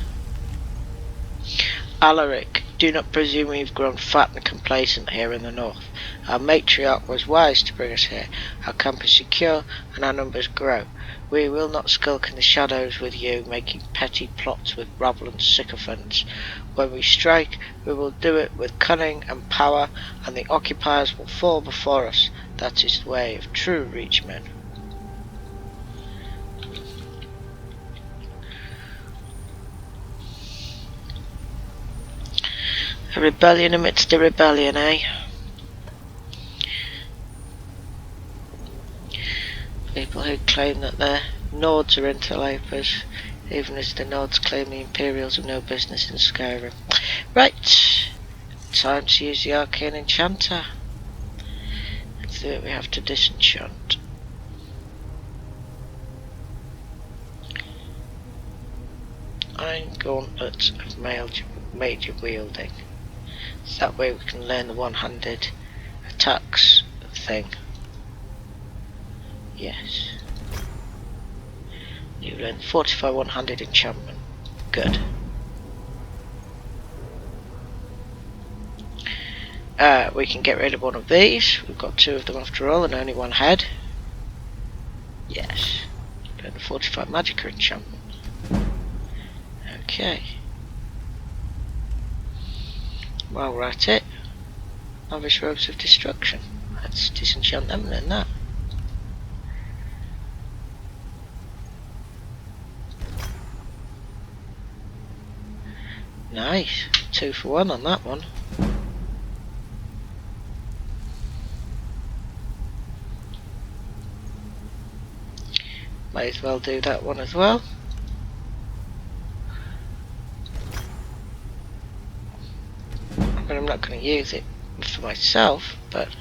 Alaric, do not presume we've grown fat and complacent here in the north. Our matriarch was wise to bring us here. Our camp is secure and our numbers grow. We will not skulk in the shadows with you, making petty plots with rabble and sycophants. When we strike, we will do it with cunning and power, and the occupiers will fall before us. That is the way of true Reachmen. A rebellion amidst a rebellion, eh? People who claim that their Nords are interlopers, even as the Nords claim the Imperials have no business in Skyrim. Right, time to use the Arcane Enchanter. Let's see what we have to disenchant. Iron Gauntlets of Major Wielding. So that way we can learn the one-handed attacks thing. Yes. You learn Fortify one-handed enchantment. Good. We can get rid of one of these. We've got two of them after all and only one head. Yes. Learn the Fortify Magicka enchantment. Okay. While we're at it, Novice Robes of Destruction. Let's disenchant them and then that. Nice. 2 for 1 on that one. May as well do that one as well. But I'm not going to use it for myself, but it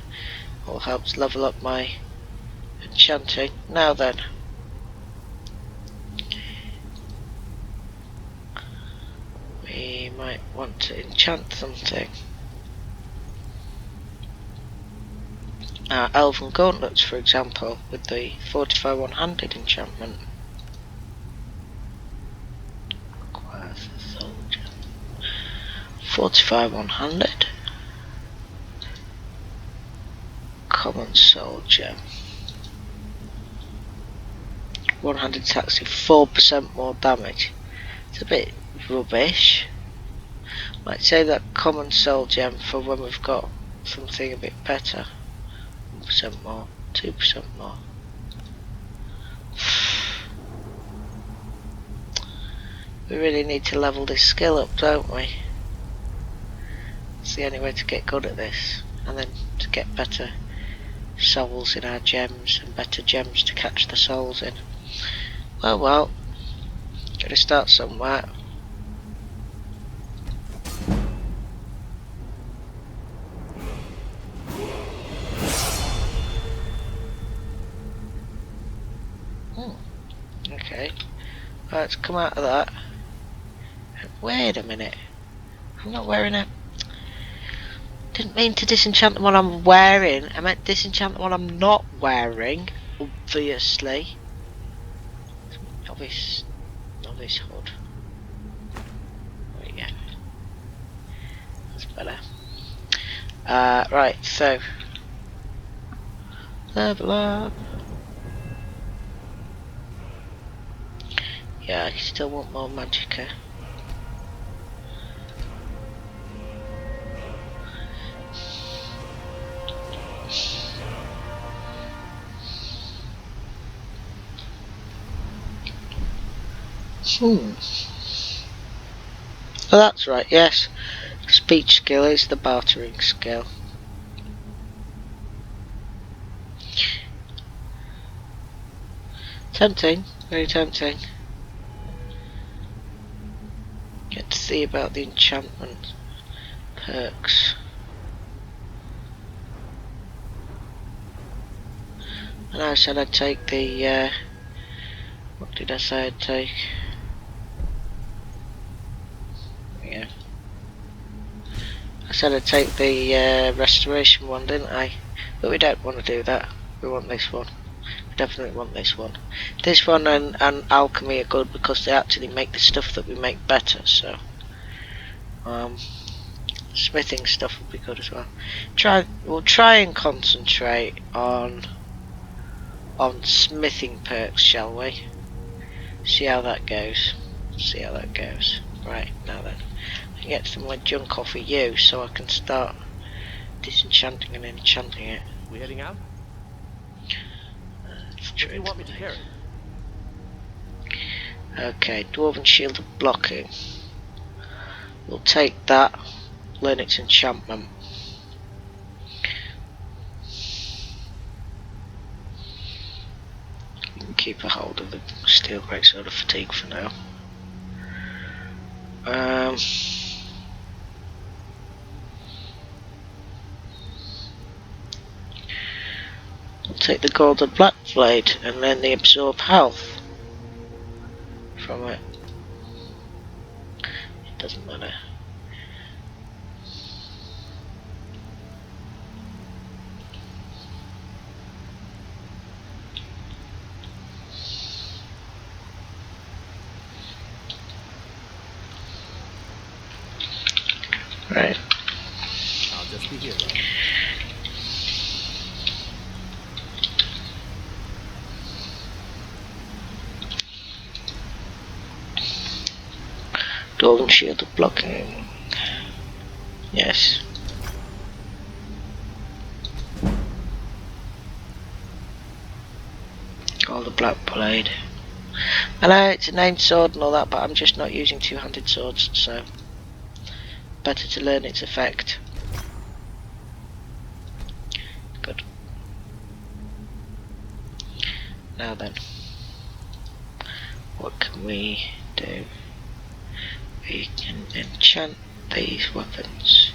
all helps level up my enchanting. Now then, we might want to enchant something. Elven Gauntlets, for example, with the Fortify one-handed enchantment. Requires a soldier. Fortify one-handed. Common soldier. one-handed attacks do 4% more damage. It's a bit rubbish. Might say that common soul gem for when we've got something a bit better. 1% more, 2% more. We really need to level this skill up, don't we? It's the only way to get good at this, and then to get better souls in our gems, and better gems to catch the souls in. Well, gotta start somewhere. Okay, let's come out of that. Wait a minute, I'm not wearing a... Didn't mean to disenchant the one I'm wearing, I meant disenchant the one I'm not wearing, obviously. Novice hood. There we go. That's better. Right, so level up. Yeah, I still want more magicka. Oh, that's right, yes. Speech skill is the bartering skill. Tempting, very tempting. Get to see about the enchantment perks. And I said I'd take the, what did I say I'd take? Yeah. I said I'd take the restoration one, didn't I? But we don't want to do that. We want this one. We definitely want this one. This one and alchemy are good because they actually make the stuff that we make better. So, smithing stuff would be good as well. We'll try and concentrate on smithing perks, shall we? See how that goes. See how that goes. Right, now then. I can get some of my junk off of you so I can start disenchanting and enchanting it. We heading out? What do you want me to carry? Okay, Dwarven Shield of Blocking. We'll take that, learn its enchantment. You can keep a hold of the Steel Greatsword of Fatigue for now. We'll take the Golden Black Blade and then the Absorb Health from it. It doesn't matter. Right. I'll just be here. Golden Shield of Blocking. Yes. Golden Black Blade. I know it's a named sword and all that, but I'm just not using two-handed swords, so better to learn its effect. Good. Now then, what can we do? We can enchant these weapons.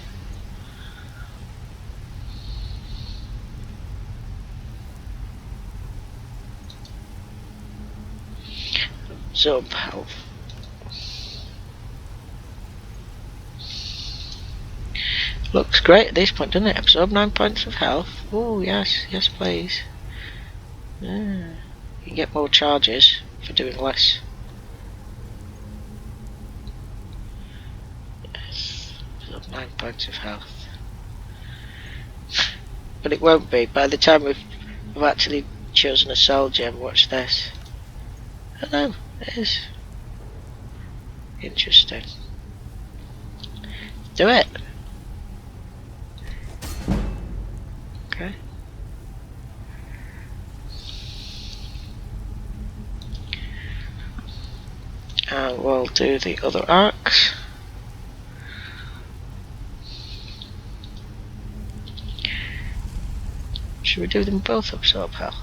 Absorb health. Looks great at this point, doesn't it? Absorb 9 points of health. Oh yes, yes please. You can get more charges for doing less. Yes, absorb 9 points of health. But it won't be. By the time we've actually chosen a soul gem, watch this. I know, it is. Interesting. Do it! Okay. And we'll do the other arcs. Should we do them both absorb hell?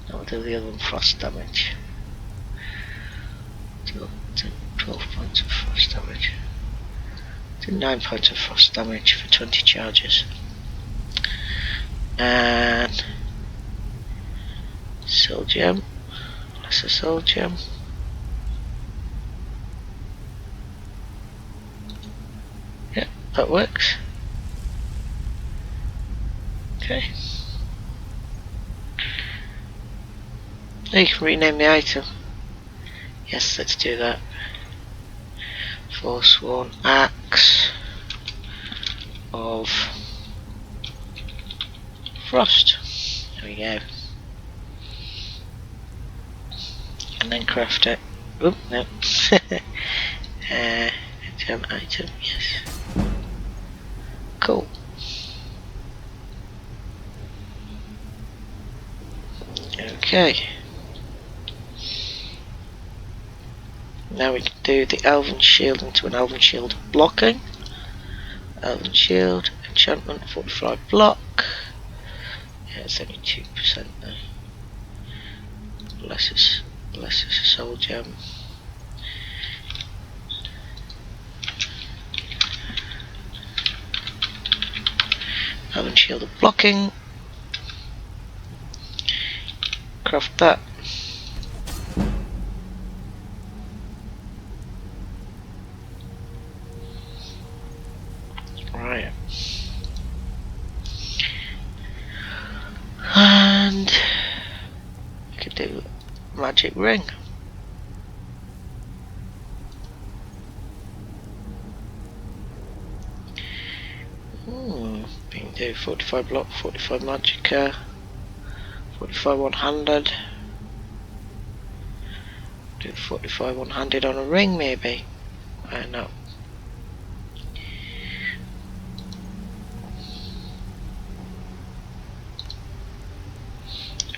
No, we'll do the other one frost damage. 12 points of frost damage. Do 9 points of frost damage for 20 charges. And soul gem. Lesser soul gem. Yeah, that works. Okay. Now you can rename the item. Yes, let's do that. Foresworn Axe of Frost. There we go. And then craft it. Oop, no. Gem item, yes. Cool. Okay. Now we can do the Elven Shield into an Elven Shield blocking. Elven Shield, enchantment, 45 block. Yeah, it's only 2% though. Bless us a soul gem. Elven Shield of blocking. Craft that. Right. And we could do magic ring. We can do 45 block, 45 magicka, 45 one-handed. Do 45 one-handed on a ring maybe. I don't know.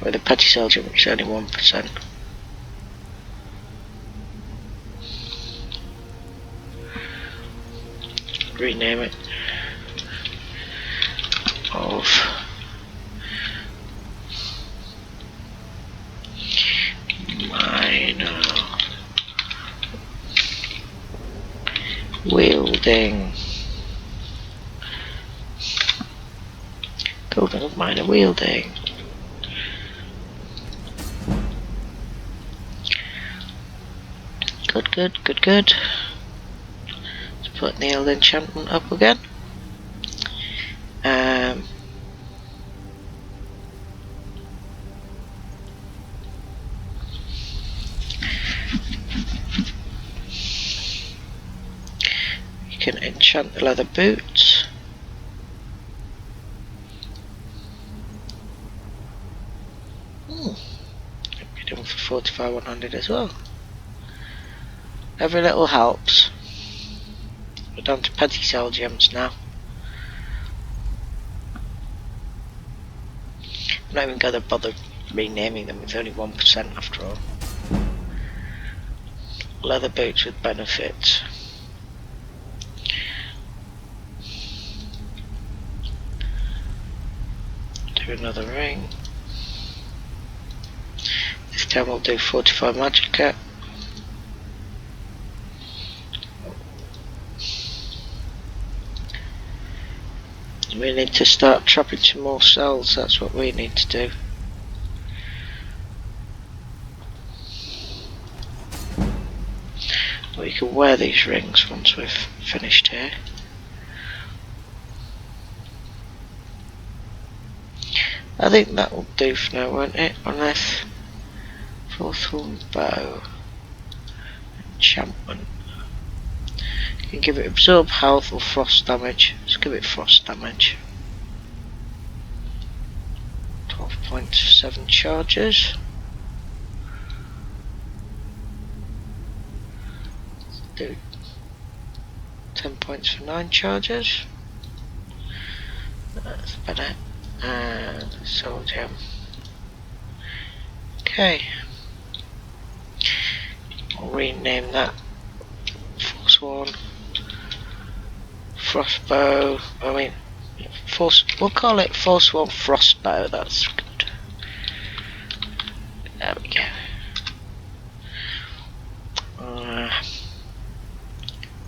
With a petty soldier, which is only 1%. Rename it. Of minor wielding. Golden of minor wielding. Good. Let's put the old enchantment up again. You can enchant the leather boots. Be done for 45 100 as well. Every little helps. We're down to petty soul gems now. I'm not even gonna bother renaming them, it's only 1% after all. Leather boots with benefits. Do another ring. This time we'll do 45 magicka. We need to start trapping some more cells, that's what we need to do. We can wear these rings once we've finished here. I think that will do for now, won't it? Unless Foresworn bow. Enchantment. You can give it absorb health or frost damage. Let's give it frost damage. 12 points, 7 charges. do 10 points for 9 charges. That's better. And Soul Gem. Okay. I'll rename that Foresworn. Frostbow. We'll call it Foresworn Frostbow. That's good. There we go.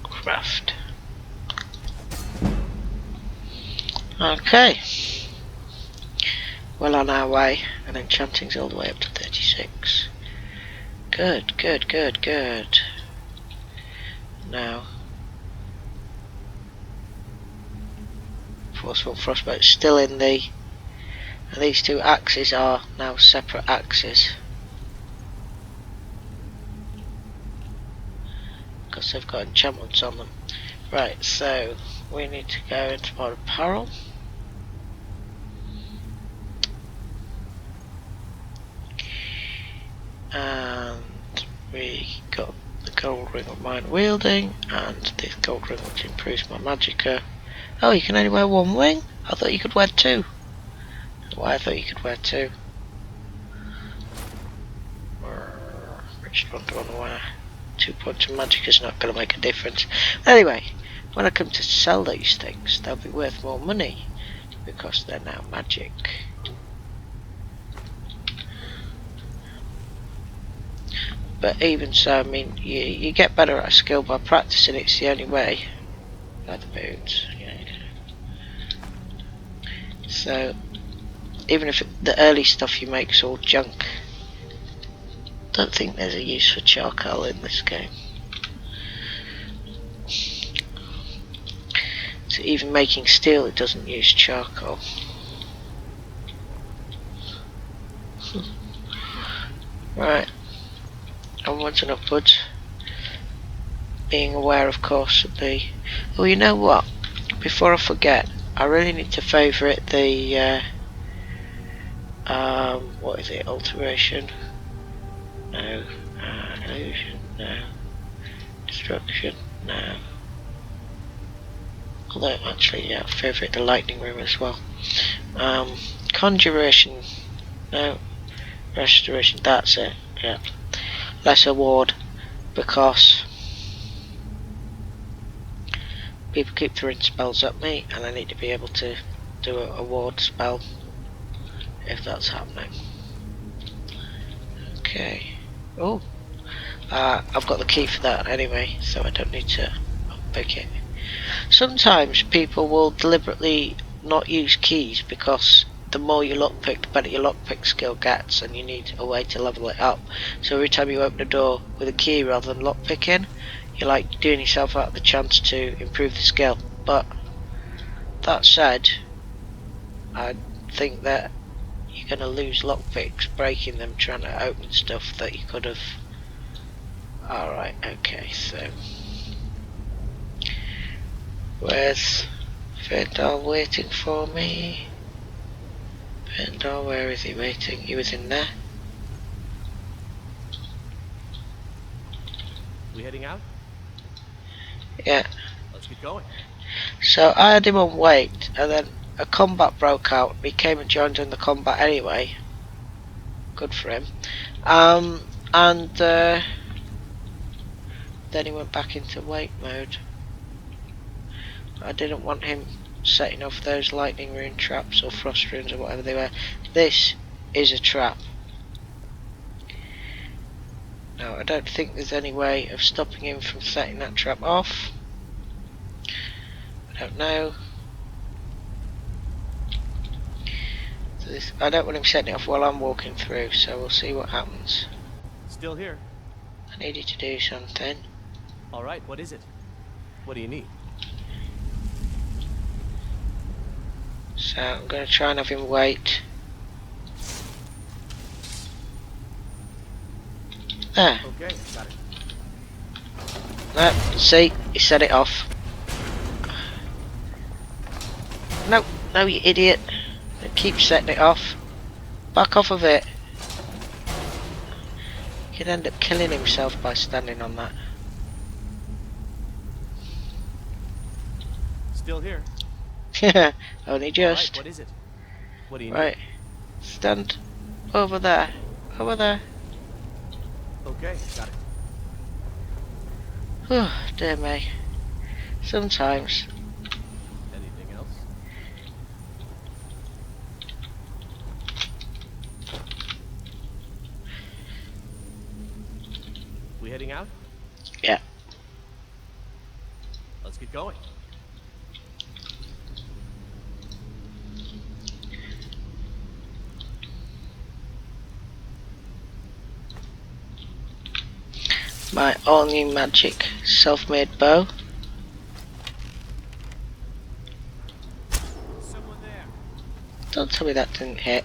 Craft. Okay. Well on our way, and enchanting's all the way up to 36. Good, good, good, good. Now, Forceful Frostbow still in the, and these two axes are now separate axes. Because they've got enchantments on them. Right, so we need to go into our apparel. And we got the gold ring of mind wielding and this gold ring which improves my magicka. Oh, you can only wear one wing? I thought you could wear two. Why I thought you could wear two. Which one do I want to wear? 2 points of magic is not going to make a difference. Anyway, when I come to sell these things, they'll be worth more money because they're now magic. But even so, I mean, you get better at a skill by practicing. It's the only way. Leather boots. Yeah. So, even if the early stuff you make is all junk, don't think there's a use for charcoal in this game. So even making steel, it doesn't use charcoal. Right, onwards and upwards. Being aware, of course, of the... Oh, you know what? Before I forget, I really need to favourite the... what is it? Alteration? No. Illusion? No. Destruction? No. Although, actually, yeah, I favourite the lightning room as well. Conjuration? No. Restoration? That's it. Yeah. Lesser ward, because people keep throwing spells at me, and I need to be able to do a ward spell if that's happening. Okay. Oh, I've got the key for that anyway, so I don't need to unpick it. Sometimes people will deliberately not use keys because the more you lockpick, the better your lockpick skill gets, and you need a way to level it up. So every time you open a door with a key rather than lockpicking, you're like doing yourself out of the chance to improve the skill. But that said, I think that you're going to lose lockpicks breaking them trying to open stuff that you could have. Alright, okay, so where's Fendal waiting for me? Fendal, where is he waiting? He was in there. We heading out? Yeah. Let's get going. So I had him on wait, and then a combat broke out. He came and joined in the combat anyway. Good for him. And then he went back into wait mode. I didn't want him setting off those lightning rune traps or frost runes or whatever they were. This is a trap. Now I don't think there's any way of stopping him from setting that trap off. I don't know. So this, I don't want him setting it off while I'm walking through, so we'll see what happens. Still here. I need you to do something. Alright, what is it? What do you need? So I'm going to try and have him wait. There. Okay, got it. No, see, he set it off. No, no, you idiot. It keeps setting it off. Back off of it. He could end up killing himself by standing on that. Still here. Only All just. right, what is it? What do you Right. Stand over there. Over there. need? Okay, got it. Oh, dear me. Sometimes. Anything else? We heading out? Yeah. Let's get going. My all new magic self-made bow. Someone there. Don't tell me that didn't hit.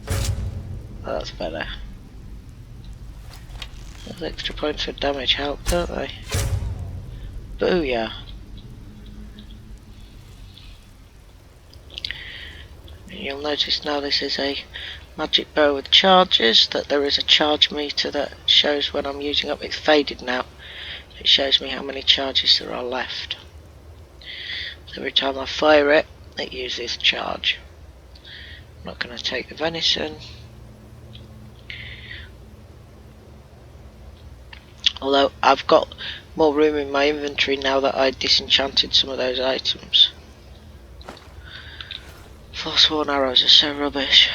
Oh, that's better. Those extra points for damage help, don't they? Booyah. And you'll notice now this is a magic bow with charges, that there is a charge meter that shows when I'm using up. It's faded now. It shows me how many charges there are left. So every time I fire it, it uses charge. I'm not going to take the venison. Although I've got more room in my inventory now that I disenchanted some of those items. Foresworn arrows are so rubbish.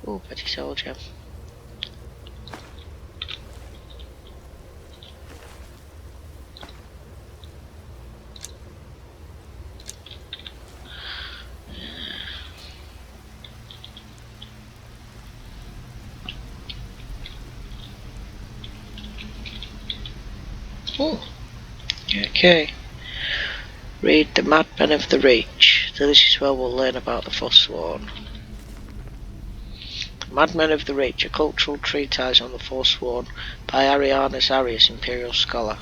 Ooh, petty soldier. Ooh. Okay. Read the Madmen of the Reach. So this is where we'll learn about the Foresworn. Madmen of the Reach, a cultural treatise on the Foresworn by Arianus Arius, Imperial Scholar.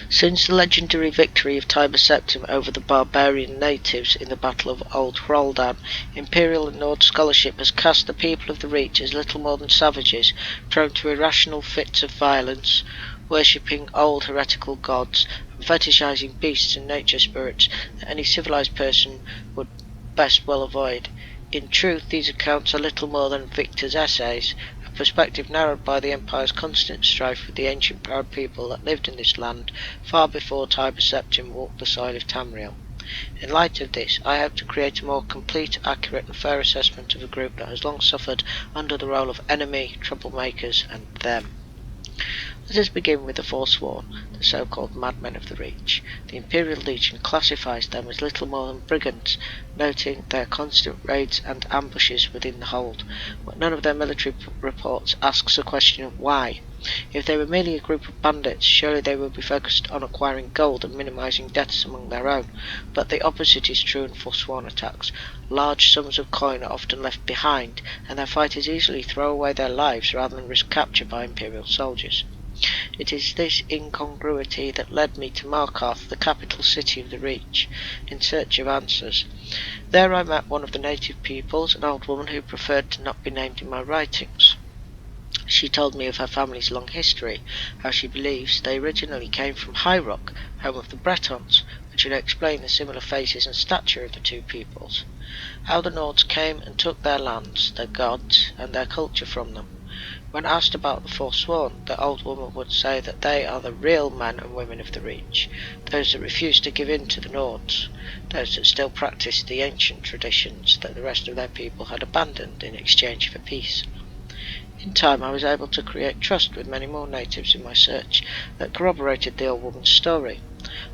Since the legendary victory of Tiber Septim over the barbarian natives in the Battle of Old Hroldan, Imperial and Nord scholarship has cast the people of the Reach as little more than savages, prone to irrational fits of violence, worshipping old heretical gods, and fetishizing beasts and nature spirits that any civilized person would best well avoid. In truth, these accounts are little more than victors' essays, a perspective narrowed by the Empire's constant strife with the ancient proud people that lived in this land far before Tiber Septim walked the soil of Tamriel. In light of this, I hope to create a more complete, accurate and fair assessment of a group that has long suffered under the role of enemy, troublemakers and them. Let us begin with the Foresworn, the so-called Madmen of the Reach. The Imperial Legion classifies them as little more than brigands, noting their constant raids and ambushes within the hold, but none of their military reports asks the question of why. If they were merely a group of bandits, surely they would be focused on acquiring gold and minimising deaths among their own, but the opposite is true in Foresworn attacks. Large sums of coin are often left behind, and their fighters easily throw away their lives rather than risk capture by Imperial soldiers. It is this incongruity that led me to Markarth, the capital city of the Reach, in search of answers. There I met one of the native peoples, an old woman who preferred to not be named in my writings. She told me of her family's long history, how she believes they originally came from High Rock, home of the Bretons, which would explain the similar faces and stature of the two peoples. How the Nords came and took their lands, their gods, and their culture from them. When asked about the Foresworn, the old woman would say that they are the real men and women of the Reach, those that refuse to give in to the Nords, those that still practice the ancient traditions that the rest of their people had abandoned in exchange for peace. In time I was able to create trust with many more natives in my search that corroborated the old woman's story.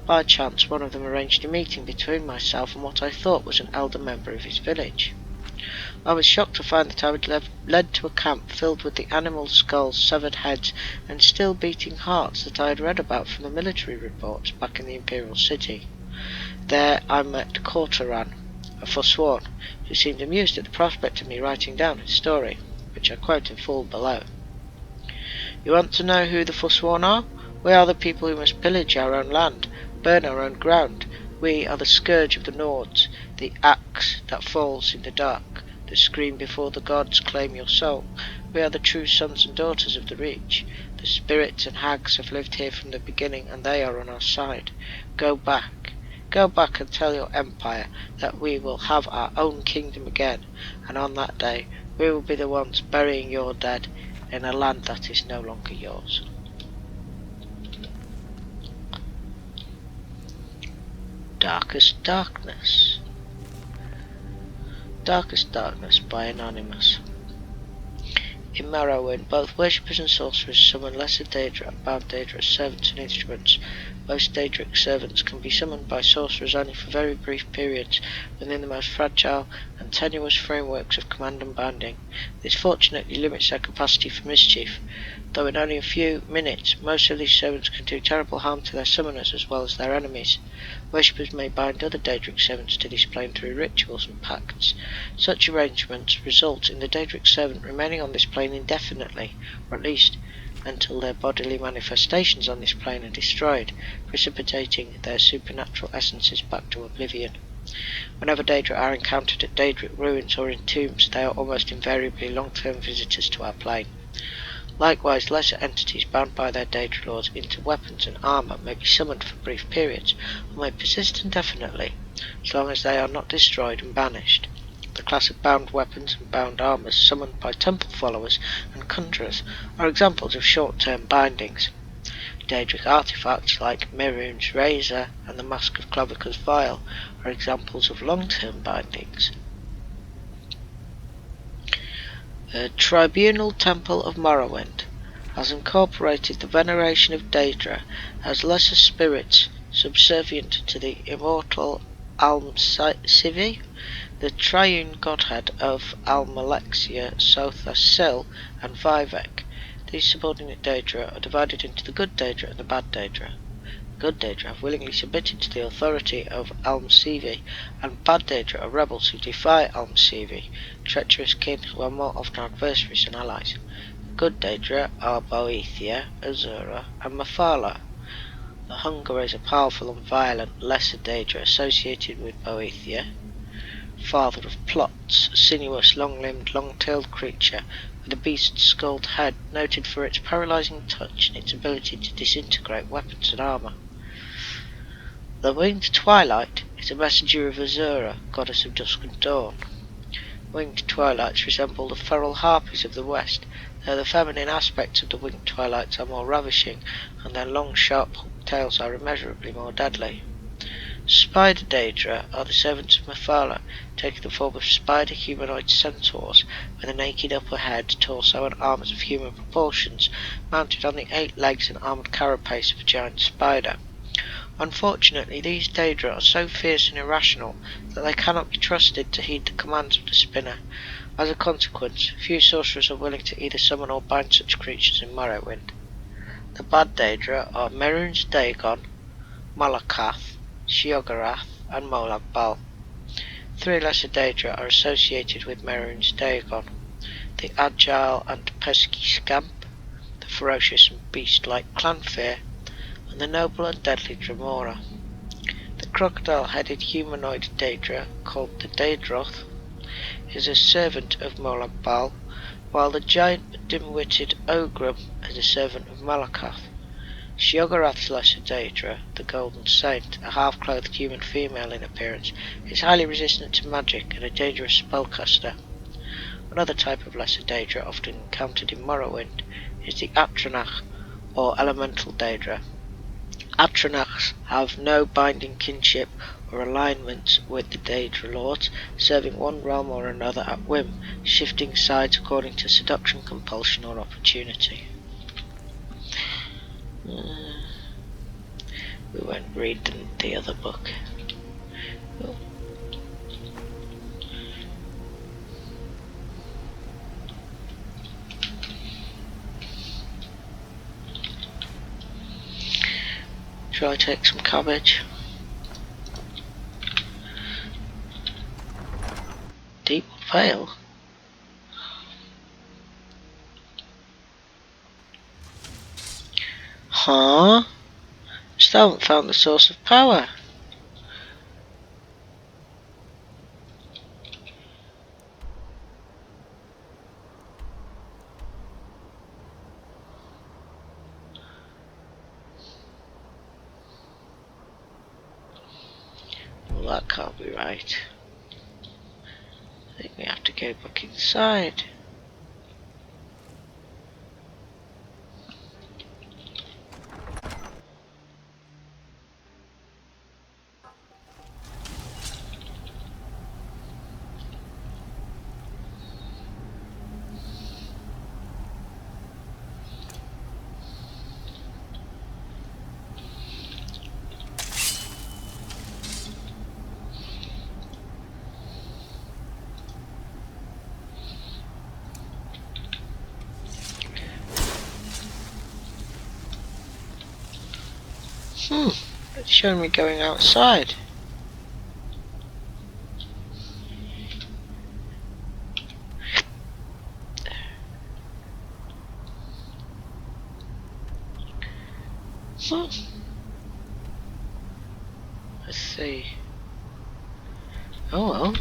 By chance, one of them arranged a meeting between myself and what I thought was an elder member of his village. I was shocked to find that I was led to a camp filled with the animal skulls, severed heads, and still beating hearts that I had read about from the military reports back in the Imperial City. There I met Cortoran, a Foresworn, who seemed amused at the prospect of me writing down his story, which I quote in full below. You want to know who the Foresworn are? We are the people who must pillage our own land, burn our own ground. We are the scourge of the Nords, the axe that falls in the dark, the scream before the gods claim your soul. We are the true sons and daughters of the Reach. The spirits and hags have lived here from the beginning, and they are on our side. Go back. Go back and tell your empire that we will have our own kingdom again, and on that day we will be the ones burying your dead in a land that is no longer yours. Darkest Darkness. Darkest Darkness by Anonymous. In Morrowind, both worshippers and sorcerers summon lesser Daedra and bound Daedra as servants and instruments. Most Daedric servants can be summoned by sorcerers only for very brief periods within the most fragile and tenuous frameworks of command and binding. This fortunately limits their capacity for mischief. Though in only a few minutes, most of these servants can do terrible harm to their summoners as well as their enemies. Worshippers may bind other Daedric servants to this plane through rituals and pacts. Such arrangements result in the Daedric servant remaining on this plane indefinitely, or at least until their bodily manifestations on this plane are destroyed, precipitating their supernatural essences back to oblivion. Whenever Daedra are encountered at Daedric ruins or in tombs, they are almost invariably long-term visitors to our plane. Likewise, lesser entities bound by their Daedra lords into weapons and armour may be summoned for brief periods, or may persist indefinitely, as long as they are not destroyed and banished. The class of bound weapons and bound armours summoned by temple followers and conjurers are examples of short-term bindings. Daedric artefacts like Mehrunes' razor and the Mask of Clovica's vial are examples of long-term bindings. The Tribunal Temple of Morrowind has incorporated the veneration of Daedra as lesser spirits subservient to the immortal Almsivi, the triune godhead of Almalexia, Sotha, Sil, and Vivek. These subordinate Daedra are divided into the good Daedra and the bad Daedra. The good Daedra have willingly submitted to the authority of Almsivi, and bad Daedra are rebels who defy Almsivi, treacherous kin who are more often adversaries than allies. The good Daedra are Boethia, Azura, and Mephala. The Hunger is a powerful and violent lesser Daedra associated with Boethia, father of plots, a sinuous, long-limbed, long-tailed creature with a beast-skulled head noted for its paralysing touch and its ability to disintegrate weapons and armour. The Winged Twilight is a messenger of Azura, goddess of dusk and dawn. Winged Twilights resemble the feral harpies of the west, though the feminine aspects of the Winged Twilights are more ravishing, and their long, sharp hooked tails are immeasurably more deadly. Spider Daedra are the servants of Mephala, taking the form of spider humanoid centaurs with a naked upper head, torso and arms of human proportions, mounted on the 8 legs and armoured carapace of a giant spider. Unfortunately, these Daedra are so fierce and irrational that they cannot be trusted to heed the commands of the spinner. As a consequence, few sorcerers are willing to either summon or bind such creatures in Morrowind. The bad Daedra are Mehrunes Dagon, Malakath, Sheogorath, and Molag Bal. 3 lesser Daedra are associated with Mehrunes Dagon: the agile and pesky Scamp, the ferocious and beast-like Clanfear, and the noble and deadly Dremora. The crocodile-headed humanoid Daedra, called the Daedroth, is a servant of Molag Bal, while the giant but dim-witted Ogrum is a servant of Malakath. Sheogorath's lesser Daedra, the Golden Saint, a half-clothed human female in appearance, is highly resistant to magic and a dangerous spellcaster. Another type of lesser Daedra often encountered in Morrowind is the Atronach, or elemental Daedra. Atronachs have no binding kinship or alignment with the Daedra lords, serving one realm or another at whim, shifting sides according to seduction, compulsion, or opportunity. We won't read the other book. Oh. Shall I take some cabbage? Deepwood Vale? Huh? Still haven't found the source of power. that can't be right. I think we have to go back inside. It's showing me going outside. Let's see. Oh well.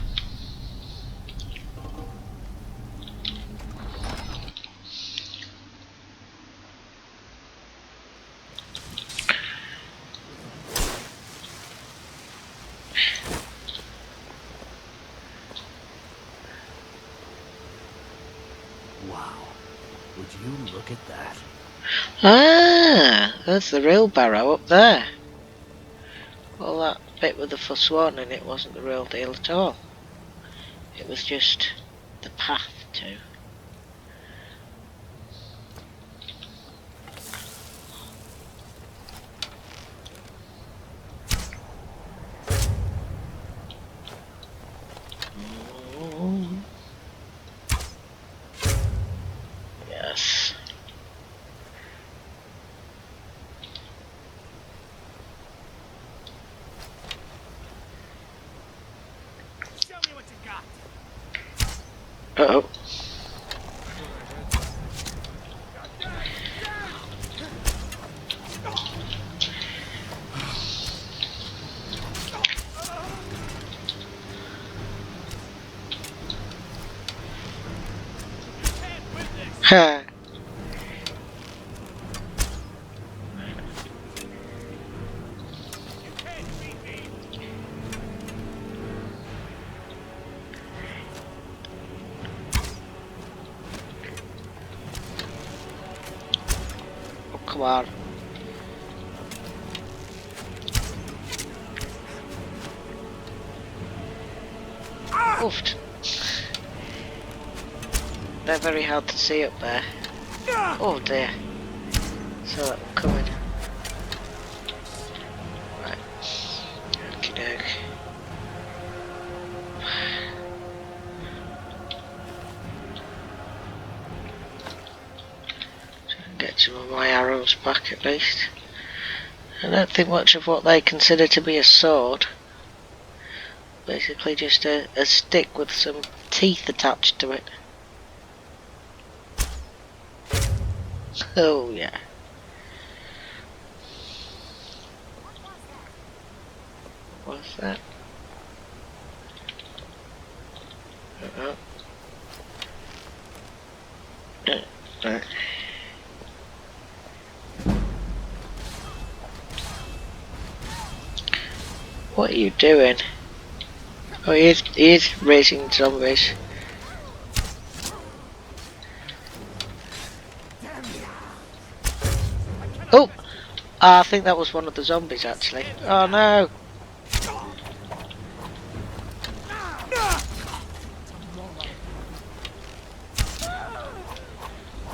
Wow. Would you look at that? Ah, there's the real barrow up there. All that bit with the Foresworn in it wasn't the real deal at all. It was just the path to. Yes. Show me what you got. Uh-oh. Ha. Oh, come on. Oofed. They're very hard to see up there. Oh dear. So that will come in. Right. Okie doke. Get some of my arrows back at least. I don't think much of what they consider to be a sword. Basically just a stick with some teeth attached to it. Oh yeah. What's that? What are you doing? Oh, he is raising zombies. Oh! I think that was one of the zombies actually. Oh no!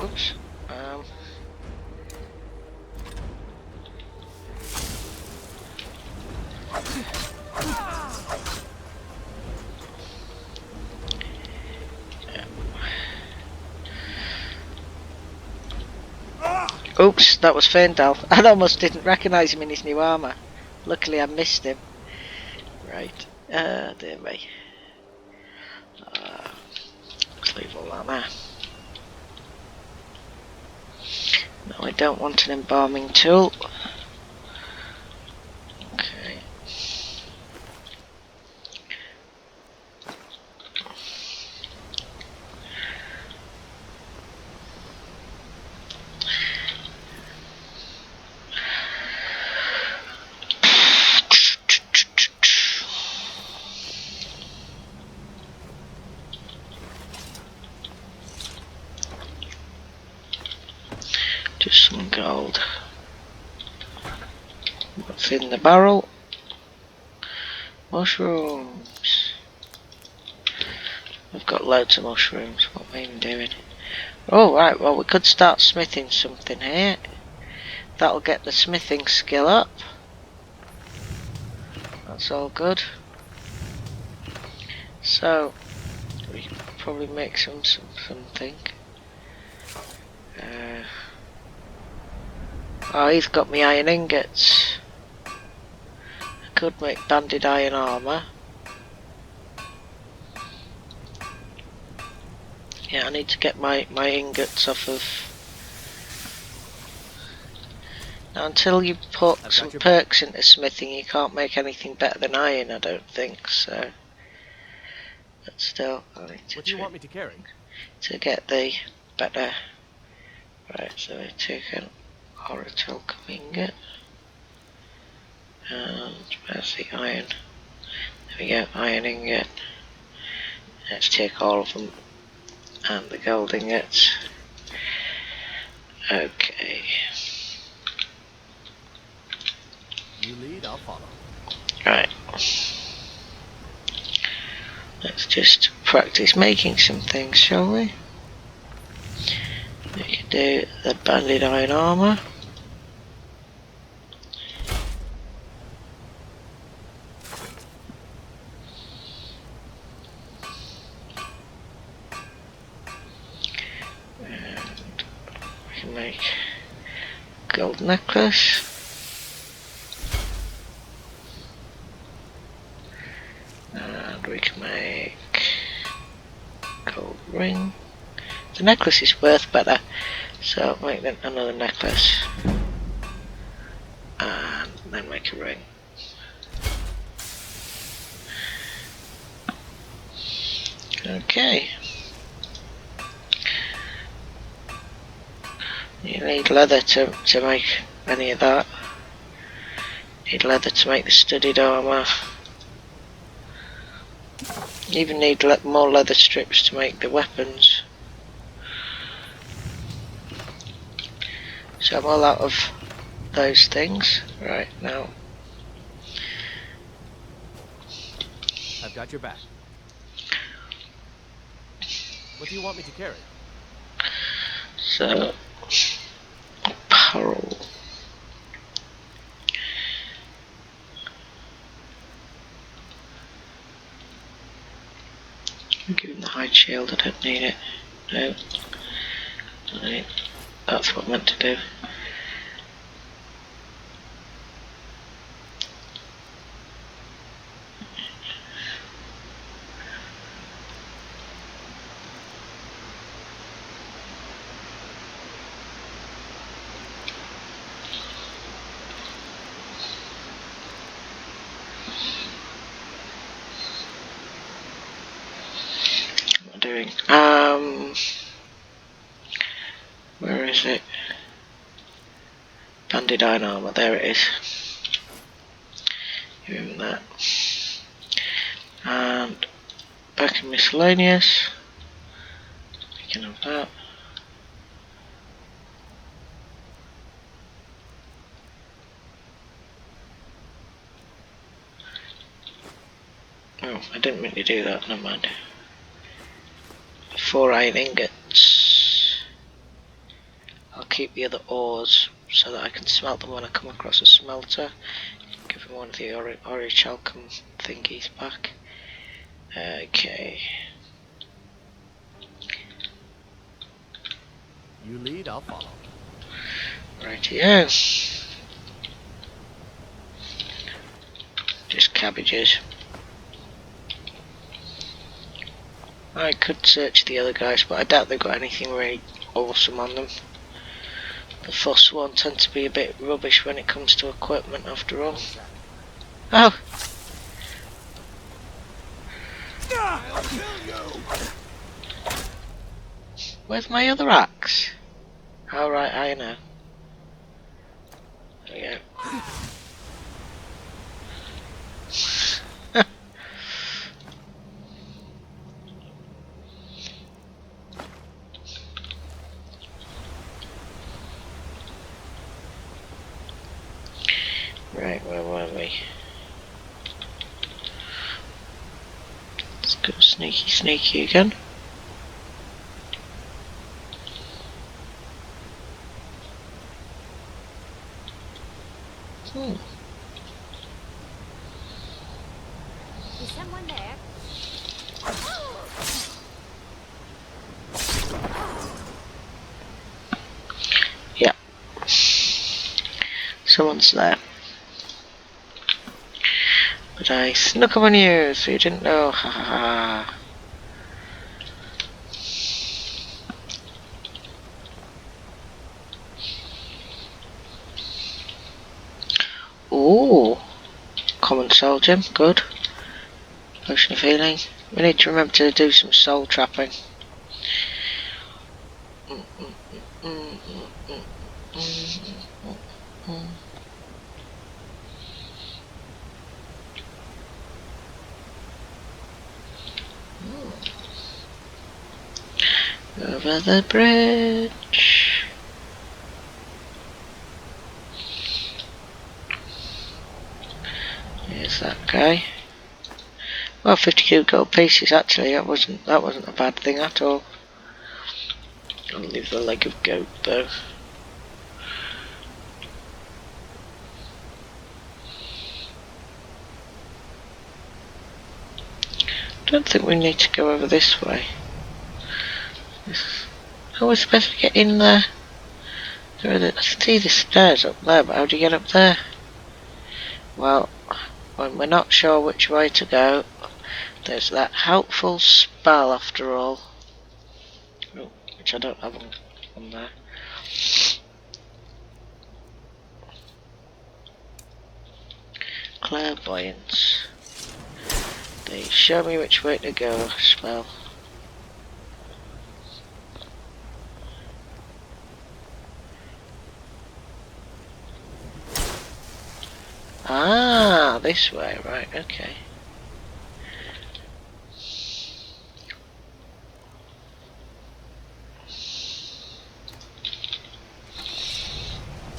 Oops. Oops, that was Ferndale. I almost didn't recognise him in his new armour. Luckily I missed him. Right. Dear me. Let's leave all that there. No, I don't want an embalming tool. Okay. Just some gold. What's in the barrel? Mushrooms. I've got loads of mushrooms. What am I even doing? Oh right, well we could start smithing something here. That'll get the smithing skill up. That's all good. So we can probably make something. Oh, he's got me iron ingots. I could make banded iron armour. Yeah, I need to get my ingots off of. Now, until you put some perks into smithing, you can't make anything better than iron, I don't think, so. But still, I need to. What do you want me to carry? To get the better. Right, so we take an orichalcum ingot. And where's the iron? There we go, iron ingot. Let's take all of them. And the gold ingots. Okay. You lead, I'll follow. Right. Let's just practice making some things, shall we? We can do the banded iron armour. And we can make gold necklace. And we can make gold ring. The necklace is worth better, so make then another necklace and then make a ring. Okay. You need leather to make any of that. You need leather to make the studded armour. You even need more leather strips to make the weapons. So I'm all out of those things right now. I've got your back. What do you want me to carry? So, apparel. Give him the hide shield, I don't need it. No. Right. That's what I meant to do. Doing. Where is it? Banded iron armour, there it is. Give him that. And back in miscellaneous. We can have that. Oh, I didn't mean to do that, never mind. 4 iron ingots. I'll keep the other ores so that I can smelt them when I come across a smelter. Give him one of the orichalcum thingies back. Okay. You lead, I'll follow. Rightio. Just cabbages. I could search the other guys, but I doubt they've got anything really awesome on them. The Foresworn tend to be a bit rubbish when it comes to equipment after all. Oh! Where's my other axe? Oh right, I know. There we go. Right, where were we? Let's go sneaky sneaky again. Is someone there? Yeah. Someone's there. But I snuck up on you, so you didn't know. Ha ha ha. Ooh. Common soul gem, good. Potion of healing. We need to remember to do some soul trapping. Over the bridge. Here's that guy. Well, 52 gold pieces actually. That wasn't a bad thing at all. I'll leave the leg of goat though. Don't think we need to go over this way. How are we supposed to get in there? I see the stairs up there, but how do you get up there? Well, when we're not sure which way to go, there's that helpful spell after all. Oh, which I don't have on there. Clairvoyance. They show me which way to go spell. Ah, this way, right, okay.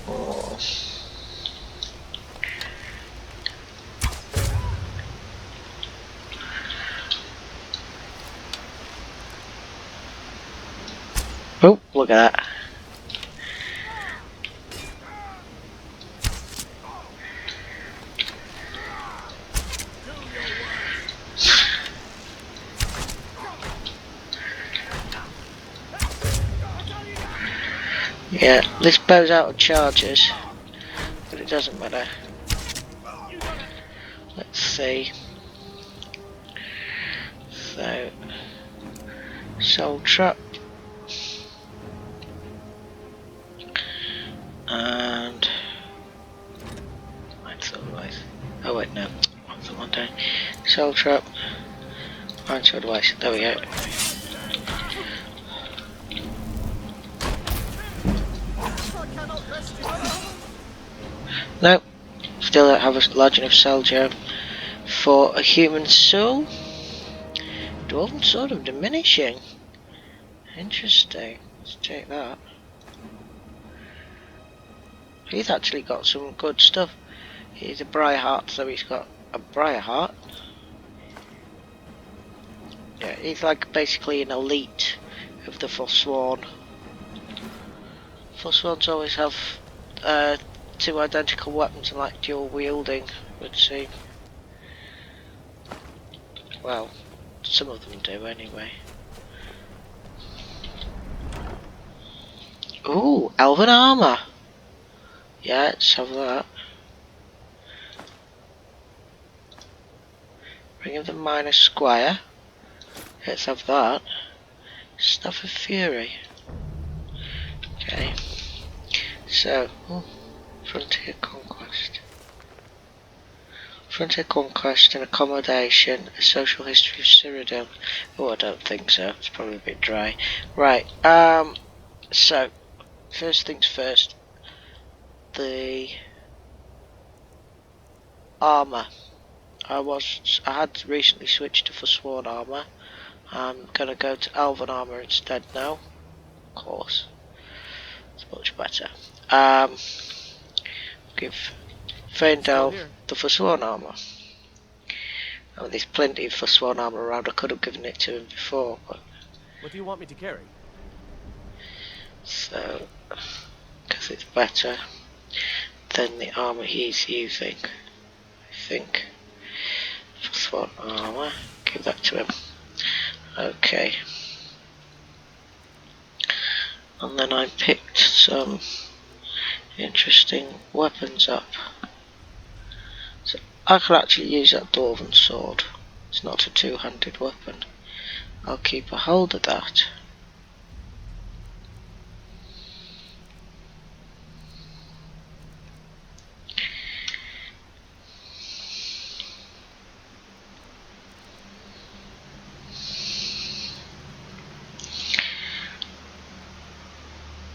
Oh. Oh, look at that. Yeah, this bow's out of charges, but it doesn't matter. Let's see. So, soul trap. And otherwise. Oh wait, no. What's the one down? Soul trap. And so device. There we go. Nope. Still don't have a large enough soul gem for a human soul. Dwarven sword of diminishing. Interesting. Let's check that. He's actually got some good stuff. He's a Briarheart, so he's got a Briarheart. Yeah, he's like basically an elite of the Foresworn. Foresworns always have two identical weapons and like dual wielding, would seem. Well, some of them do anyway. Ooh, elven armour. Yeah, let's have that. Ring of the Minor Squire. Let's have that. Staff of Fury. Okay. So, Frontier Conquest. Frontier Conquest and Accommodation, a social history of Cyrodiil. Oh, I don't think so. It's probably a bit dry. Right, so, first things first. The armour. I had recently switched to Foresworn armour. I'm gonna go to Elven armour instead now. Of course. It's much better. Give Faendal, here. the Foresworn armour. Oh, there's plenty of Foresworn armour around. I could have given it to him before, but What do you want me to carry? so because it's better than the armour he's using. I think. Foresworn armour. Give that to him. Okay. And then I picked some interesting weapons up. So I could actually use that dwarven sword. It's not a two-handed weapon. I'll keep a hold of that.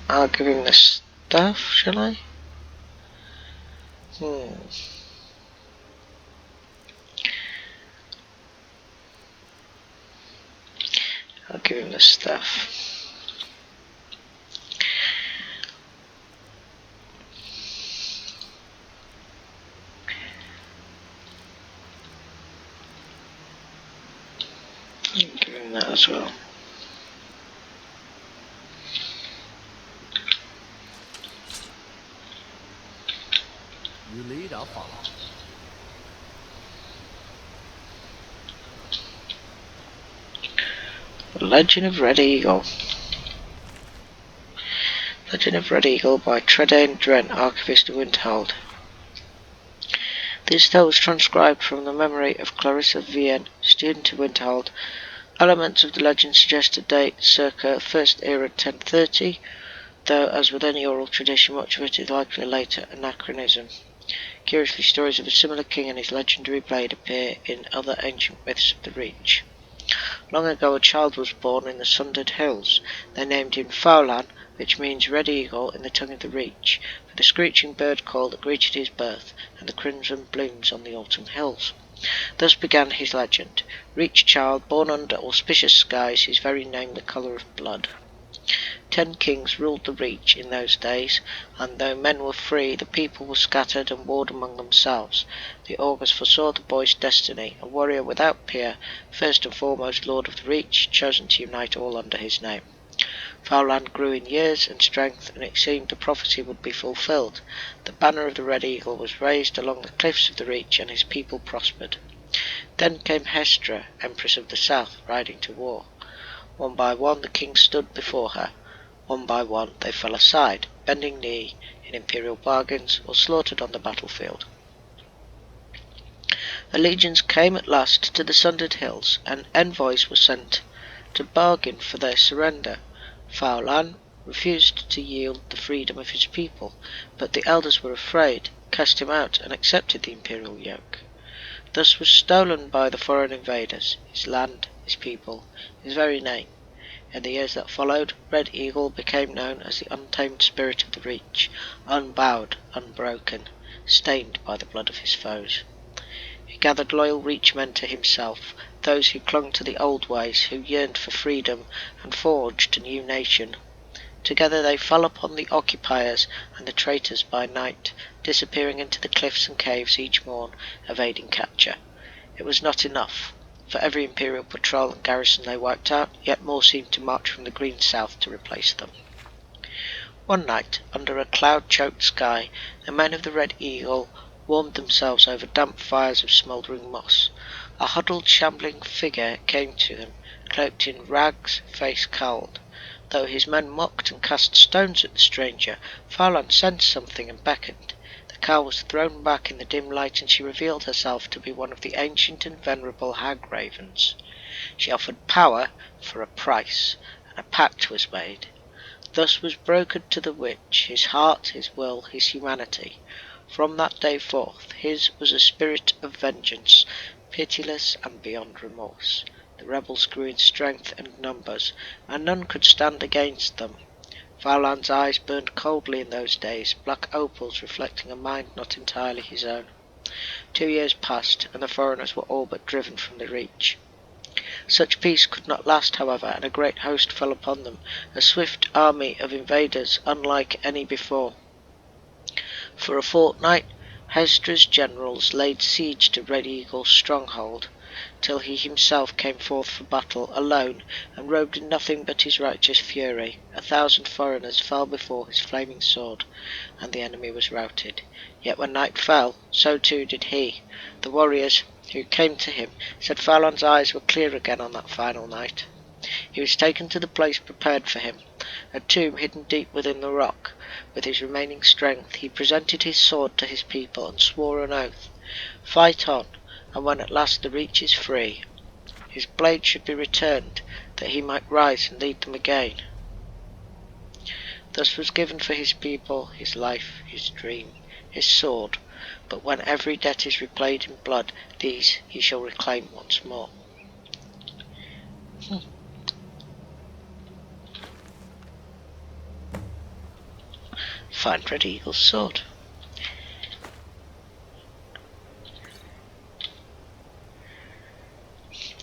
I'll give him the staff, shall I? I'll give him the staff. I'll give him that as well. You lead, I'll follow. The Legend of Red Eagle. Legend of Red Eagle by Tredain Drent, Archivist of Windhald. This tale was transcribed from the memory of Clarissa Vienne, student of Windhald. Elements of the legend suggest a date circa First Era 1030, though as with any oral tradition much of it is likely a later anachronism. Curiously, stories of a similar king and his legendary blade appear in other ancient myths of the Reach. Long ago a child was born in the Sundered Hills. They named him Faulan, which means Red Eagle in the tongue of the Reach, for the screeching bird call that greeted his birth and the crimson blooms on the autumn hills. Thus began his legend. Reach child, born under auspicious skies, his very name the colour of blood. 10 kings ruled the Reach in those days, and though men were free, the people were scattered and warred among themselves. The augurs foresaw the boy's destiny, a warrior without peer, first and foremost lord of the Reach, chosen to unite all under his name. Faulan grew in years and strength, and it seemed the prophecy would be fulfilled. The banner of the Red Eagle was raised along the cliffs of the Reach, and his people prospered. Then came Hestra, Empress of the South, riding to war. One by one the kings stood before her. One by one they fell aside, bending knee in imperial bargains, or slaughtered on the battlefield. The legions came at last to the Sundered Hills, and envoys were sent to bargain for their surrender. Faulan refused to yield the freedom of his people, but the elders were afraid, cast him out, and accepted the imperial yoke. Thus was stolen by the foreign invaders his land, his people, his very name. In the years that followed, Red Eagle became known as the untamed spirit of the Reach, unbowed, unbroken, stained by the blood of his foes. He gathered loyal Reachmen to himself, those who clung to the old ways, who yearned for freedom, and forged a new nation. Together they fell upon the occupiers and the traitors by night, disappearing into the cliffs and caves each morn, evading capture. It was not enough. For every imperial patrol and garrison they wiped out, yet more seemed to march from the green south to replace them. One night, under a cloud-choked sky, the men of the Red Eagle warmed themselves over damp fires of smouldering moss. A huddled, shambling figure came to them, cloaked in rags, face cowled. Though his men mocked and cast stones at the stranger, Faulan sensed something and beckoned. The cowl was thrown back in the dim light, and she revealed herself to be one of the ancient and venerable Hagravens. She offered power for a price, and a pact was made. Thus was brokered to the witch his heart, his will, his humanity. From that day forth his was a spirit of vengeance, pitiless and beyond remorse. The rebels grew in strength and numbers, and none could stand against them. Faulan's eyes burned coldly in those days, black opals reflecting a mind not entirely his own. 2 years passed, and the foreigners were all but driven from the Reach. Such peace could not last, however, and a great host fell upon them, a swift army of invaders unlike any before. For a fortnight Hestra's generals laid siege to Red Eagle's stronghold, till he himself came forth for battle alone, and robed in nothing but his righteous fury. 1,000 foreigners fell before his flaming sword, and the enemy was routed. Yet when night fell, so too did he. The warriors who came to him said Falon's eyes were clear again on that final night. He was taken to the place prepared for him, a tomb hidden deep within the rock. With his remaining strength he presented his sword to his people and swore an oath. Fight on, and when at last the reach is free, his blade should be returned, that he might rise and lead them again. Thus was given for his people his life, his dream, his sword, but when every debt is repaid in blood, these he shall reclaim once more. Find Red Eagle's sword.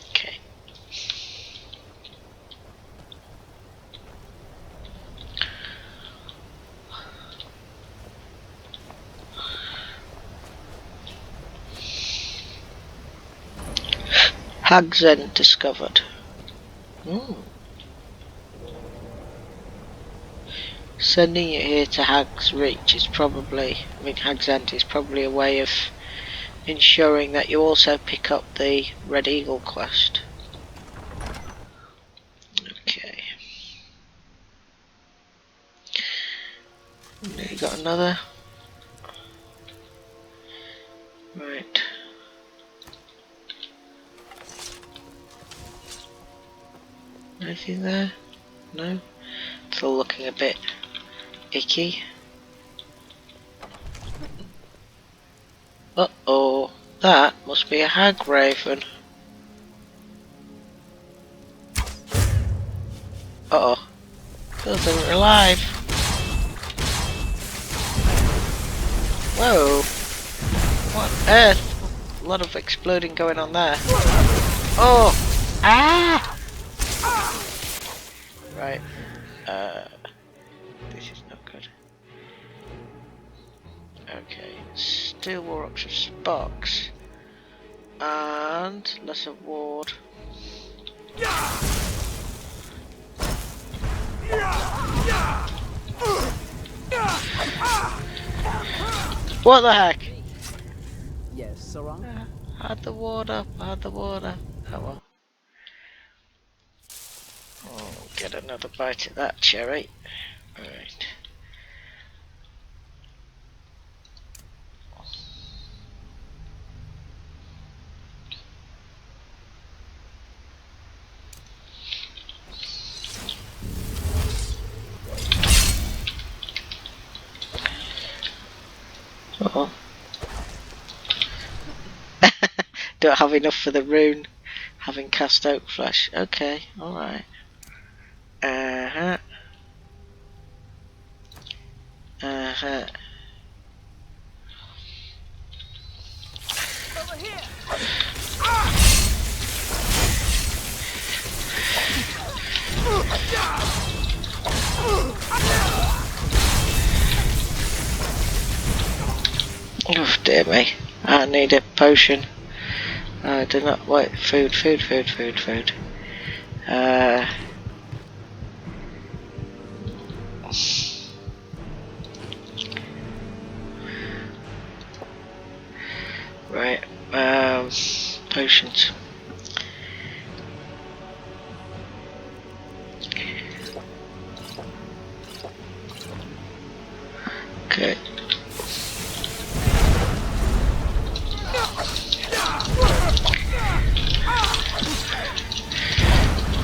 Okay. Hagravens discovered. Sending you here to Hag's Reach is probably, Hagravens is probably a way of ensuring that you also pick up the Red Eagle quest. Okay. You got another? Right. Anything there? No? It's all looking a bit icky. Uh-oh, that must be a Hagraven. Uh-oh, those are alive. Whoa, what on earth? A lot of exploding going on there. Oh, ah! Right, this is not good. Okay, Steel War Ox of Sparks and Lesser Ward. What the heck? Yes, Sarah? I had the ward up, I had the ward up. Oh well. Oh, get another bite at that cherry. Right. Uh-oh. Don't have enough for the rune, having cast Oak Flesh. Okay, alright. Uh-huh. Uh-huh. Over here. Oh dear me, I need a potion. I do not wait. Food. Right, potions. Okay.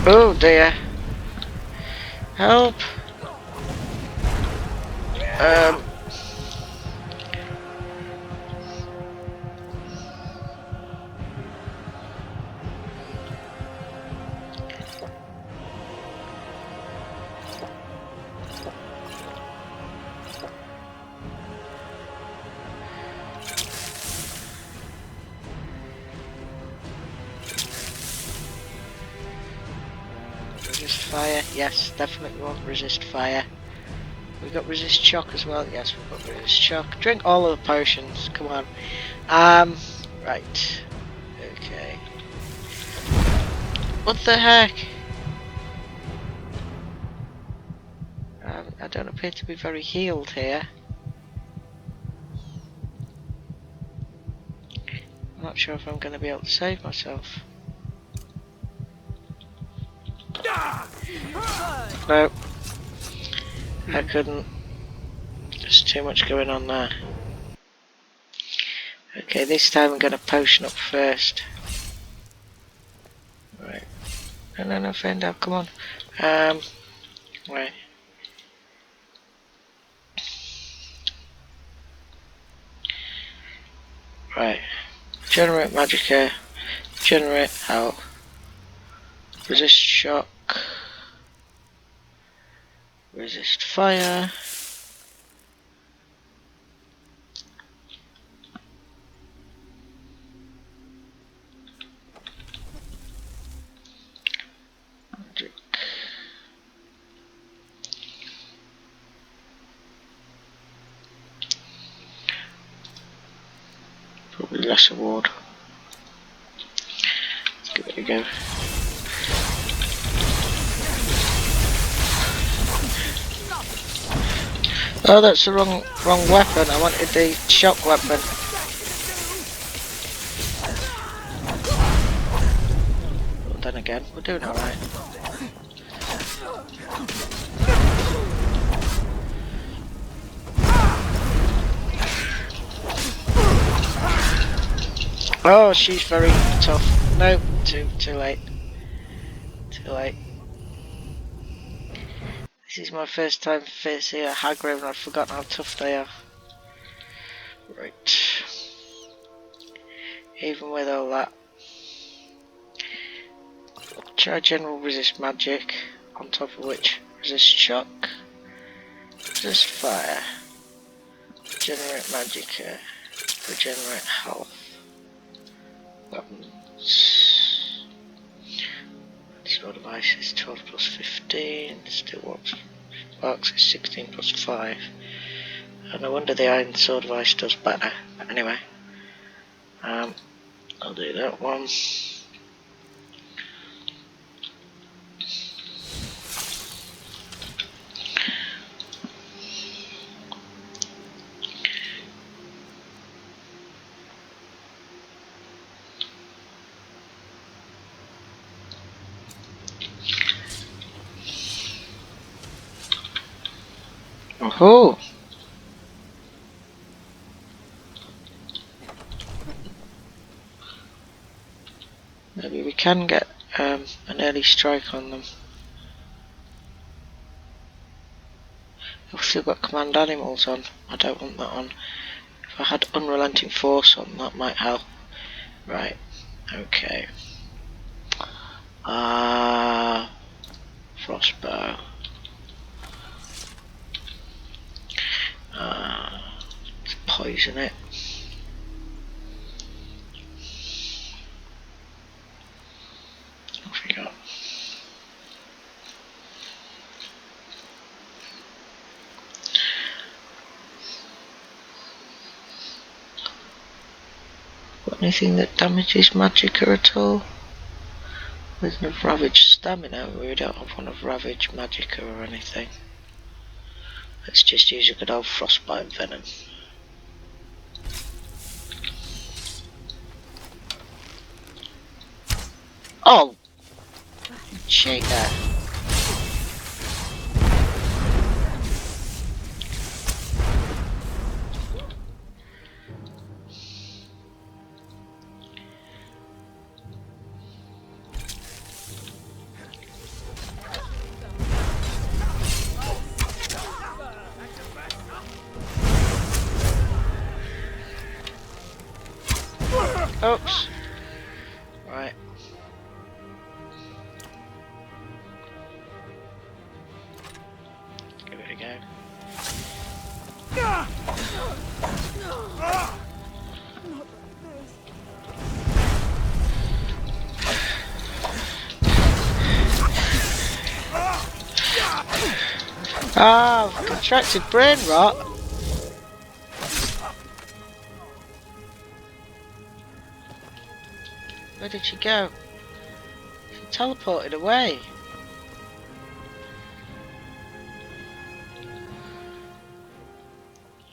Oh dear. Help. Resist fire, yes, definitely want resist fire. We got resist shock as well. Yes, we've got resist shock. Drink all of the potions. Come on. Right. Okay. What the heck? I don't appear to be very healed here. I'm not sure if I'm going to be able to save myself. No. I couldn't. There's too much going on there. Okay, this time I'm going to potion up first. Right. No, friend, come on. Right. Right. Generate magicka. Generate health. Resist shock. Resist fire. Magic. Probably less award. Let's give it a go. Oh, that's the wrong weapon. I wanted the shock weapon. Well, then again, we're doing alright. Oh, she's very tough. No, too late. Too late. This is my first time facing a Hagravens. I've forgotten how tough they are. Right. Even with all that. Try general resist magic, on top of which resist shock, resist fire, generate magicka, regenerate health, weapons. Sword of Ice is 12 plus 15, still works is 16 plus 5. And no wonder the Iron Sword of Ice does better. But anyway, I'll do that one. Oh! Maybe we can get an early strike on them. I've still got command animals on. I don't want that on. If I had unrelenting force on, that might help. Right. Okay. Frostbow. Let's poison it. What have we got? Got anything that damages magicka at all? With no ravage stamina, we don't have one of ravage magicka or anything. Let's just use a good old frostbite venom. Oh! Shake that. Oops. Right. Let's give it a go. Ah, I've contracted brain rot. Where did she go? She teleported away.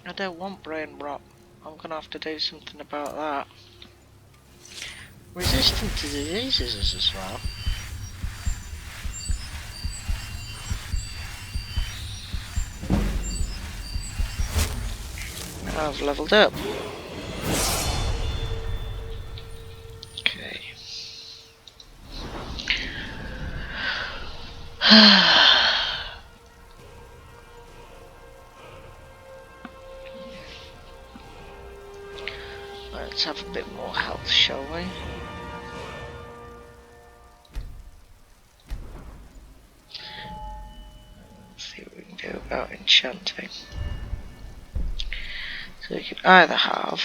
I don't want brain rot. I'm gonna have to do something about that. Resistant to diseases as well. I've leveled up. Okay. Let's have a bit more health, shall we? Let's see what we can do about enchanting. So we can either have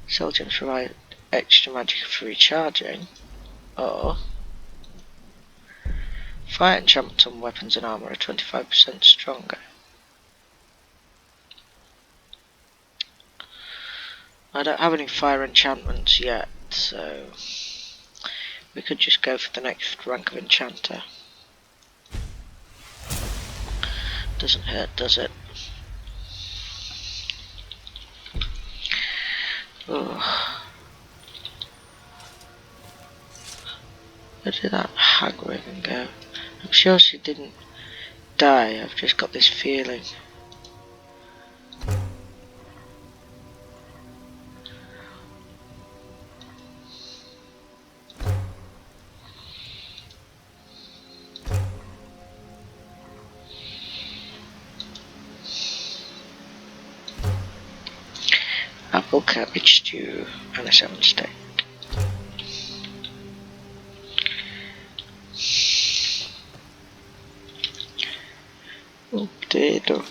Soul Gems provide extra magic for recharging, or fire enchantments on weapons and armour are 25% stronger. I don't have any fire enchantments yet, so we could just go for the next rank of enchanter. Doesn't hurt, does it? Oh. Where did that Hagravens go? I'm sure she didn't die, I've just got this feeling. Apple cabbage stew and a 7 steak. Potato.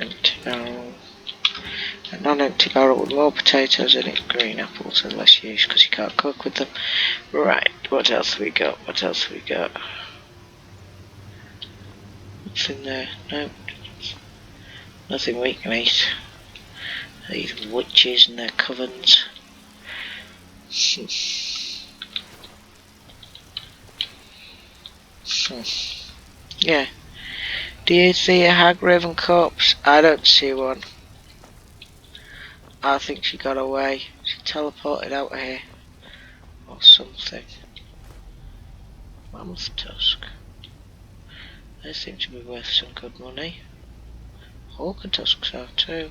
Empty barrel. A non-empty barrel with more potatoes in it. Green apples are less use because you can't cook with them. Right, what else we got? What else we got? What's in there? Nope. Nothing we can eat. These witches and their covens. Yeah. Do you see a Hagraven corpse? I don't see one. I think she got away. She teleported out of here. Or something. Mammoth tusk. They seem to be worth some good money. Hawker tusks are too.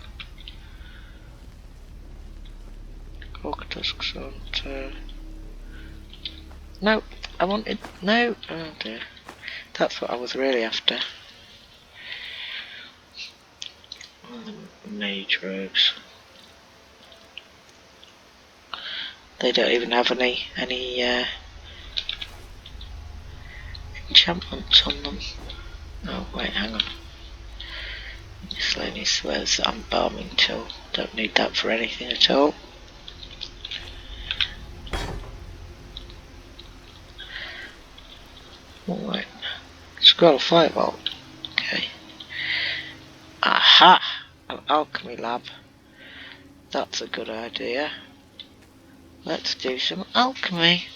Hawker tusks aren't. No, I wanted. No, oh dear. That's what I was really after. Oh, the mage robes. They don't even have any enchantments on them. Oh wait, hang on. Miscellaneous swears that I'm balming tool. Don't need that for anything at all. Alright. Scroll fireball. Okay. Aha! An alchemy lab. That's a good idea. Let's do some alchemy.